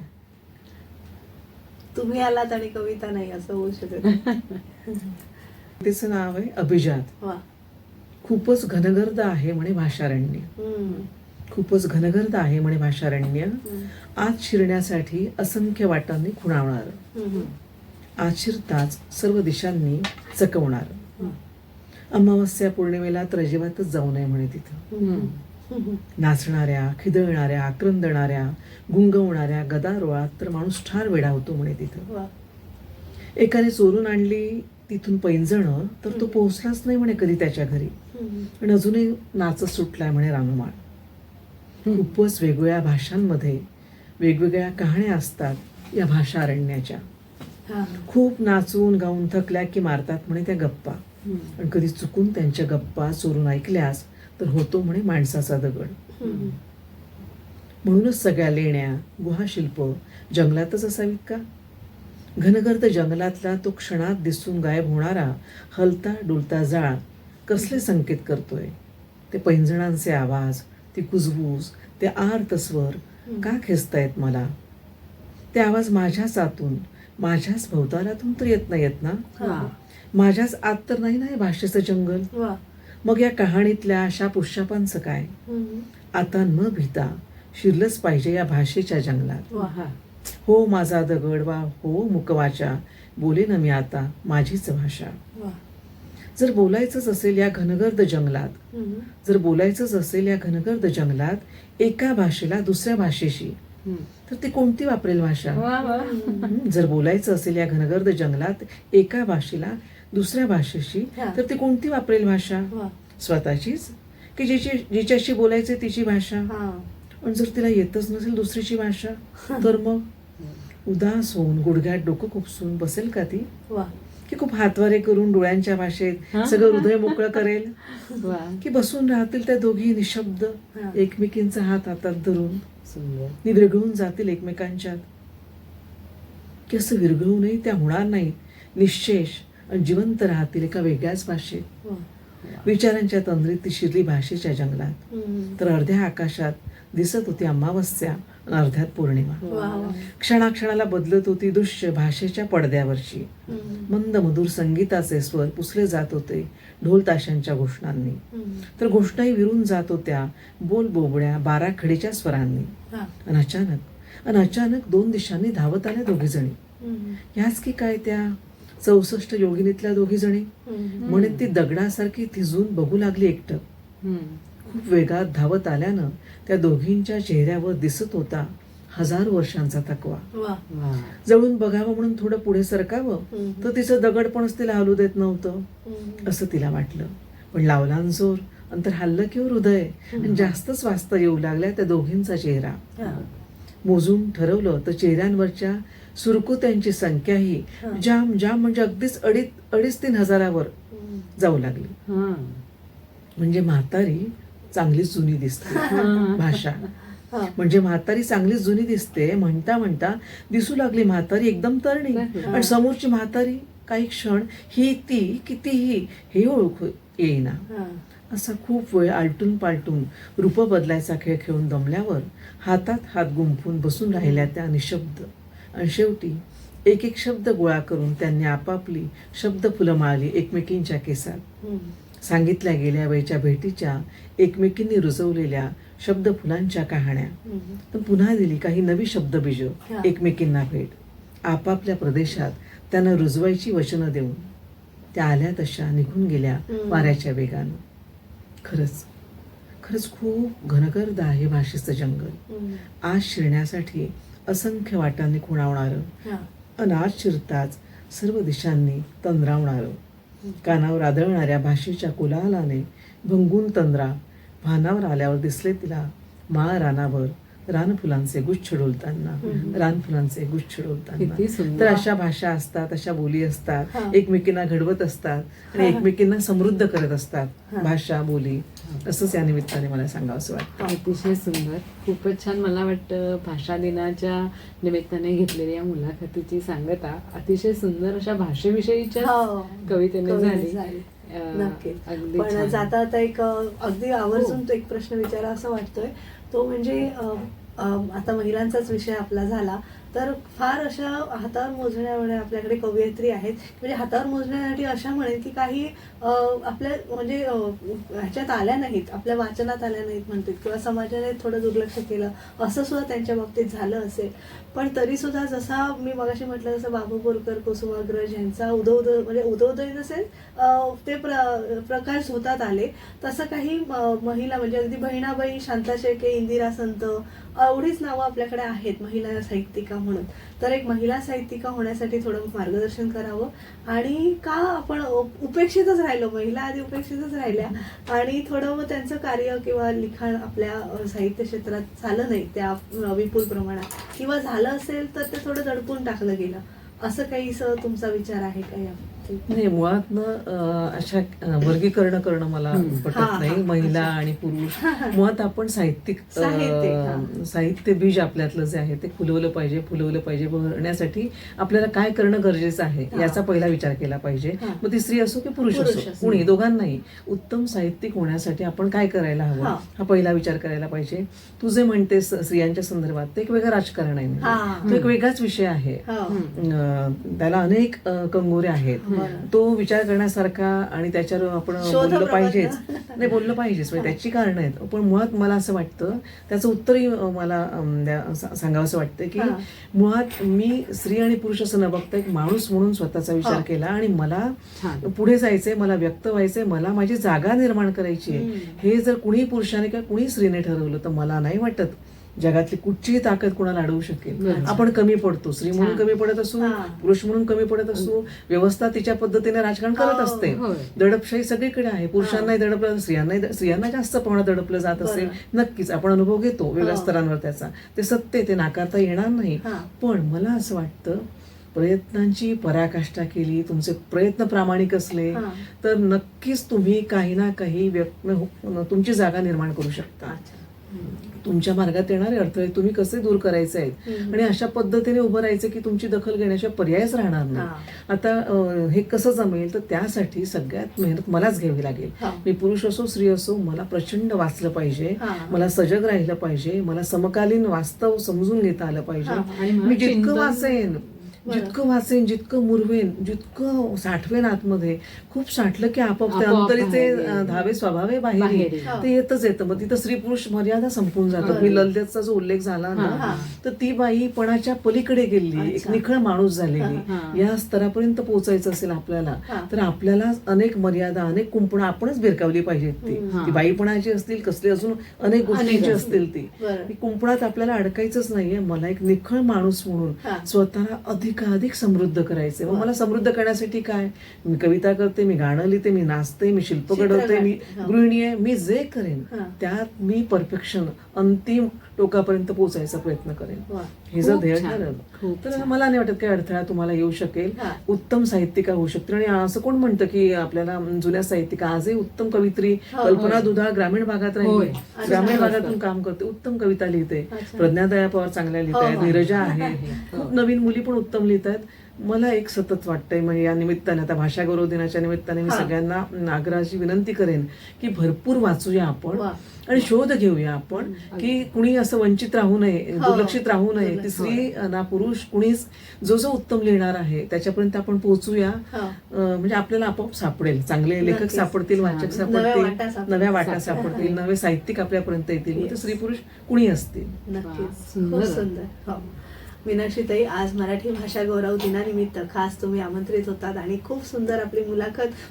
[SPEAKER 1] तुम्ही आलात आणि कविता नाही असं होऊ शकत.
[SPEAKER 2] तिचं नाव आहे अभिजात.
[SPEAKER 1] वा.
[SPEAKER 2] खूपच घनगर्द आहे म्हणे भाषारण्य,
[SPEAKER 1] हम्म.
[SPEAKER 2] खूपच घनगर्द आहे म्हणे भाषारण्य,
[SPEAKER 1] हम्म.
[SPEAKER 2] आत शिरण्यासाठी असंख्य वाटांनी खुणावणार,
[SPEAKER 1] हम्म.
[SPEAKER 2] आत शिरताच सर्व दिशांनी चकवणार. अमावस्या पौर्णिमेला तर अजिबातच जाऊ नये म्हणे तिथं. नाचणाऱ्या, खिदळणाऱ्या, क्रंदणाऱ्या, गुंगवणाऱ्या गदारोळात तर माणूस ठार वेडा होतो म्हणे तिथं.
[SPEAKER 1] वा.
[SPEAKER 2] एकाने चोरून आणली तिथून पैंजण, तर तो पोहोचलाच नाही म्हणे कधी त्याच्या घरी,
[SPEAKER 1] हम्म.
[SPEAKER 2] पण अजूनही नाचत सुटलाय म्हणे रानमाळ. खूपच वेगवेगळ्या भाषांमध्ये वेगवेगळ्या कहाण्या असतात या भाषा अरण्याच्या.
[SPEAKER 1] हा.
[SPEAKER 2] खूप नाचून गाऊन थकल्या की मारतात म्हणे त्या गप्पा, आणि कधी चुकून त्यांच्या गप्पा चोरून ऐकल्यास तर होतो म्हणे माणसाचा दगड.
[SPEAKER 1] हम्म.
[SPEAKER 2] म्हणूनच सगळ्या लेण्या, गुहाशिल्प जंगलातच असावीत का? घनगर्द जंगलातला तो क्षणात दिसून गायब होणारा हलता डुलता जाळ कसले संकेत करतोय? ते पैंजणांचे आवाज, ती कुजबूज, ते आर्त स्वर का खेचतायत मला? ते आवाज माझ्याच आतून, माझ्याच भवतालातून तर येत नाहीत ना?
[SPEAKER 1] हा.
[SPEAKER 2] माझ्याच आत तर नाही ना हे भाषेचं जंगल.
[SPEAKER 1] वा.
[SPEAKER 2] मग या कहाणीतल्या अशा पुष्पांचं काय?
[SPEAKER 1] हम्म.
[SPEAKER 2] आता न भीता शिरलंच पाहिजे या भाषेच्या जंगलात.
[SPEAKER 1] वा.
[SPEAKER 2] हो माझा दगड, वा हो मुकवाचा, बोले ना मी आता माझीच भाषा.
[SPEAKER 1] वा.
[SPEAKER 2] जर बोलायचंच असेल या घनगर्द जंगलात,
[SPEAKER 1] हम्म.
[SPEAKER 2] जर बोलायचंच असेल या घनगर्द जंगलात एका भाषेला दुसऱ्या भाषेशी, तर ती कोणती वापरेल भाषा? जर बोलायचं असेल या घनगर्द जंगलात एका भाषेला दुसऱ्या भाषेशी, तर ती कोणती वापरेल भाषा?
[SPEAKER 1] वा.
[SPEAKER 2] स्वतःचीच, की जिच्याशी बोलायचे तिची भाषा?
[SPEAKER 1] हा.
[SPEAKER 2] पण जर तिला येतच नसेल दुसरीची भाषा, तर मग उदास होऊन गुडघ्यात डोकं खुपसून बसेल का ती?
[SPEAKER 1] वा.
[SPEAKER 2] की खूप हातवारे करून डोळ्यांच्या भाषेत सगळं हृदय मोकळं करेल? की बसून राहतील त्या दोघी निशब्द, एकमेकींचा हात हातात धरून नि विरघळून जातील एकमेकांच्यात? की असं विरघळूनही त्या होणार नाही, निश्चेष आणि जिवंत राहतील एका वेगळ्याच भाषेत? विचारांच्या तंद्रीत ती शिरली भाषेच्या जंगलात, तर अर्ध्या आकाशात दिसत होती अमावस्या आणि अर्ध्यात पौर्णिमा. क्षणाक्षणाला बदलत होती दृश्य भाषेच्या पडद्यावरची. मंद मधुर संगीताचे स्वर पुसले जात होते ढोल ताशांच्या घोषणांनी, तर घोषणाही विरून जात होत्या बोल बोबड्या बाराखडीच्या स्वरांनी. आणि अचानक दोन दिशांनी धावत आल्या दोघी जणी. ह्याच की काय त्या 64 योगिनीतल्या दोघी जणी? म्हणे ती दगडासारखी थिजून बघू लागली एकटक. खूप वेगात धावत आल्यानं त्या दोघींच्या चेहऱ्यावर दिसत होता 1000 वर्षांचा थकवा. जवळून बघावं म्हणून थोडं पुढे सरकावं, तर तिचं दगड पण तिला हलू देत नव्हतं असं तिला वाटलं. पण लावलान जोर, अंतर हल्लं किंवा हृदय, आणि जास्तच वाचता येऊ लागल्या त्या दोघींचा चेहरा. मोजून ठरवलं तर चेहऱ्यांवरच्या सुरकुत्यांची संख्याही जाम जाम म्हणजे अगदीच 2.5-3 हजारावर जाऊ लागली. म्हणजे म्हातारी चांगलीच जुनी दिसते. भाषा म्हणजे म्हातारी चांगलीच जुनी दिसते म्हणता म्हणता दिसू लागली म्हातारी एकदम तरणी, आणि समोरची म्हातारी काही क्षण ही ती कितीही हे ओळख येईना. असा खूप वेळ आलटून पालटून रूप बदलायचा खेळ खेळून दमल्यावर हातात हात गुंफून बसून राहिल्या त्या निशब्द. आणि शेवटी एक एक शब्द गोळा करून त्यांनी आपापली शब्द फुलं माळली एकमेकींच्या केसात. सांगितल्या गेल्या वेळच्या भेटीच्या एकमेकींनी रुजवलेल्या शब्द फुलांच्या कहाण्या. पण पुन्हा दिली काही नवी शब्दबीज एकमेकींना भेट. आपापल्या प्रदेशात त्यांना रुजवायची वचनं देऊन त्या आल्या तशा निघून गेल्या वाऱ्याच्या वेगानं. खरंच खरंच खूप घनगर्द आहे भाषेचं जंगल. आज शिरण्यासाठी असंख्य वाटांनी खुणावणारं, आणि आज शिरताच सर्व दिशांनी तंद्रावणारं. कानावर आदळणाऱ्या भाषेच्या कोलाहलाने भंगून तंद्रा भानावर आल्यावर दिसले तिला माळ रानावर रानफुलांचे गुच्छ डोलताना, रानफुलांचे गुच्छ
[SPEAKER 3] किती
[SPEAKER 2] डोलताना.
[SPEAKER 3] सुंदर.
[SPEAKER 2] तर अशा भाषा असतात, अशा बोली असतात,
[SPEAKER 1] हा.
[SPEAKER 2] एकमेकींना घडवत असतात आणि एकमेकींना समृद्ध करत असतात भाषा बोली. असंच या निमित्ताने मला सांगावं असं वाटतं.
[SPEAKER 3] अतिशय सुंदर, खूपच छान. मला वाटतं भाषा दिनाच्या निमित्ताने घेतलेल्या या मुलाखतीची सांगता अतिशय सुंदर अशा भाषेविषयीच्या
[SPEAKER 1] हो.
[SPEAKER 3] कवितेने झाली.
[SPEAKER 1] नक्की.
[SPEAKER 3] अगदी
[SPEAKER 1] पण
[SPEAKER 3] छान.
[SPEAKER 1] जाता आता एक अगदी आवर्जून तो एक प्रश्न विचारा असं वाटतोय. तो म्हणजे आता महिलांचाच विषय आपला झाला तर फार अशा हातावर मोजण्याएवढ्या आपल्याकडे कवयित्री आहेत. म्हणजे हातावर मोजण्यासाठी अशा म्हणेल की काही आपल्या म्हणजे ह्याच्यात आल्या नाहीत, आपल्या वाचनात आल्या नाहीत म्हणतात, किंवा समाजाने थोडं दुर्लक्ष केलं असं सुद्धा त्यांच्या बाबतीत झालं असेल. पण तरी सुद्धा जसा मी मगाशी म्हटलं तसं बाबू बोरकर, कुसुमाग्रज यांचा म्हणजे उदोदय नसेल ते प्रकाश होतात आले, तसं काही महिला म्हणजे अगदी बहिणाबाई, शांता शेळके, इंदिरा संत एवढीच नावं आपल्याकडे आहेत महिला साहित्यिका म्हणून. तर एक महिला साहित्यिका होण्यासाठी थोडं मार्गदर्शन करावं. आणि का आपण उपेक्षितच राहिलो, महिला आधी उपेक्षितच राहिल्या आणि थोडं मग त्यांचं कार्य किंवा लिखाण आपल्या साहित्य क्षेत्रात झालं नाही त्या विपुल प्रमाणात, किंवा झालं असेल तर ते थोडं दडपून टाकलं गेलं, असं काही तुमचा विचार आहे का याबाबतीत?
[SPEAKER 2] नाही, मुळात अशा वर्गीकरण करणं मला पटत नाही. महिला आणि पुरुष, मुळात आपण साहित्य बीज आपल्यातलं जे आहे ते फुलवलं पाहिजे. भरण्यासाठी आपल्याला काय करणं गरजेचं आहे याचा पहिला विचार केला पाहिजे. मग ती स्त्री असो की पुरुष असो, कुणी दोघांनाही उत्तम साहित्यिक होण्यासाठी आपण काय करायला हवं हा पहिला विचार करायला पाहिजे. तू जे म्हणते स्त्रियांच्या संदर्भात ते एक वेगळं राजकारण आहे, तो एक वेगळाच विषय आहे. त्याला अनेक कंगोरे आहेत. तो विचार करण्यासारखा आणि त्याच्यावर आपण बोललं पाहिजेच. म्हणजे त्याची कारणं आहेत. पण मुळात मला असं वाटतं, त्याचं उत्तरही मला सांगावं असं वाटतं की मुळात मी स्त्री आणि पुरुष असं न बघता एक माणूस म्हणून स्वतःचा विचार केला आणि मला पुढे जायचंय, मला व्यक्त व्हायचंय, मला माझी जागा निर्माण करायची आहे. हे जर कुणी पुरुषाने किंवा कुणी स्त्रीने ठरवलं तर मला नाही वाटत जगातली कुठचीही ताकद कोणाला अडवू शकेल. आपण कमी पडतो, स्त्री म्हणून कमी पडत असू, पुरुष म्हणून कमी पडत असू, व्यवस्था तिच्या पद्धतीने राजकारण करत असते. दडपशाही सगळीकडे आहे. पुरुषांनाही दडपलं, स्त्रियांना जास्त प्रमाणात दडपलं जात असेल. नक्कीच आपण अनुभव घेतो वेगळ्या स्तरांवर त्याचा. ते सत्य, ते नाकारता येणार नाही. पण मला असं वाटतं, प्रयत्नांची पराकाष्ठा केली, तुमचे प्रयत्न प्रामाणिक असले तर नक्कीच तुम्ही काही ना काही तुमची जागा निर्माण करू शकता. तुमच्या मार्गात येणारे अडथळे तुम्ही कसे दूर करायचे आहेत आणि अशा पद्धतीने उभं राहायचं की तुमची दखल घेण्याशिवाय पर्यायच राहणार नाही. आता हे कसं जमेल तर त्यासाठी सगळ्यात मेहनत मलाच घ्यावी लागेल. मी पुरुष असो स्त्री असो, मला प्रचंड वाचलं पाहिजे, मला सजग राहिलं पाहिजे, मला समकालीन वास्तव समजून घेता आलं पाहिजे. मी जितकं वाचेन, जितकं मुरवेन, जितकं साठवेन आतमध्ये, खूप साठलं की आपोआप ते अंतरीचे धावे स्वभावे बाहेर ते येतं. मग तिथं स्त्री पुरुष मर्यादा संपून जातात. मी ललितचा जो उल्लेख झाला ना, तर ती बाईपणाच्या पलीकडे गेली, एक निखळ माणूस झालेली. या स्तरापर्यंत पोहोचायचं असेल आपल्याला तर आपल्याला अनेक मर्यादा, अनेक कुंपणं आपणच भिरकावली पाहिजेत. ती बाईपणाची असतील, कसली अजून अनेक गोष्टींची असतील, ती कुंपणात आपल्याला अडकायचंच नाहीये. मला एक निखळ माणूस म्हणून स्वतःला अधिक समृद्ध करायचंय. मग मला समृद्ध करण्यासाठी काय, मी कविता करते, मी गाणं लिहिते, मी नाचते, मी शिल्प घडवते, मी गृहिणी आहे, मी जे करेन त्यात मी परफेक्शन अंतिम टोकापर्यंत पोहोचायचा प्रयत्न करेन. हे जर ध्येय ठरवलं तर मला नाही वाटत काही अडथळा तुम्हाला येऊ शकेल. उत्तम साहित्यिका होऊ शकते. आणि असं कोण म्हणतं की आपल्याला जुन्या साहित्यिका, आजही उत्तम कवयित्री कल्पना दुधा ग्रामीण भागात राहिली, ग्रामीण भागातून काम करते, उत्तम कविता लिहिते. प्रज्ञादया पवार चांगल्या लिहित आहेत, नीरजा आहे, खूप नवीन मुली पण उत्तम लिहित आहेत. मला एक सतत वाटतंय, म्हणजे या निमित्ताने आता भाषा गौरव दिनाच्या निमित्ताने मी सगळ्यांना आग्रहाची विनंती करेन की भरपूर वाचूया आपण आणि शोध घेऊया आपण, की कुणी असं वंचित राहू नये, दुर्लक्षित राहू नये. ती स्त्री ना पुरुष कुणीच जो उत्तम लिहिणार आहे त्याच्यापर्यंत आपण पोहोचूया. म्हणजे आपल्याला आपोआप सापडेल, चांगले लेखक सापडतील, वाचक सापडतील, नव्या वाटा सापडतील, नवे साहित्यिक आपल्यापर्यंत येतील. स्त्री पुरुष कुणी असतील.
[SPEAKER 1] नक्कीच, खूप सुंदर. मीनाक्षीताई, आज मराठी भाषा गौरव दिनानिमित्त खास तुम्ही आमंत्रित होतात आणि खूप सुंदर आपली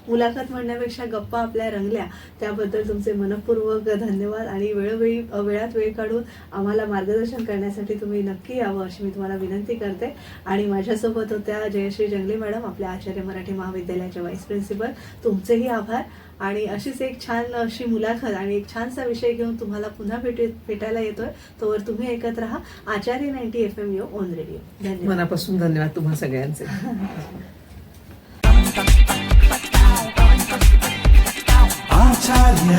[SPEAKER 1] मुलाखत म्हणण्यापेक्षा गप्पा आपल्या रंगल्या, त्याबद्दल तुमचे मनपूर्वक धन्यवाद. आणि वेळात वेळ काढून आम्हाला मार्गदर्शन करण्यासाठी तुम्ही नक्की यावं अशी मी तुम्हाला विनंती करते. आणि माझ्यासोबत होत्या जयश्री जंगले मॅडम, आपल्या आचार्य मराठी महाविद्यालयाच्या व्हाईस प्रिन्सिपल. तुमचेही आभार. आणि अशीच एक छान अशी मुलाखत आणि एक छानसा विषय घेऊन तुम्हाला पुन्हा भेटायला येतोय. तोवर तुम्ही ऐकत राहा आचार्य 90 FM यो ऑन रेडिओ. धन्यवाद.
[SPEAKER 2] मनापासून धन्यवाद तुम्हा सगळ्यांचे.
[SPEAKER 4] आचार्य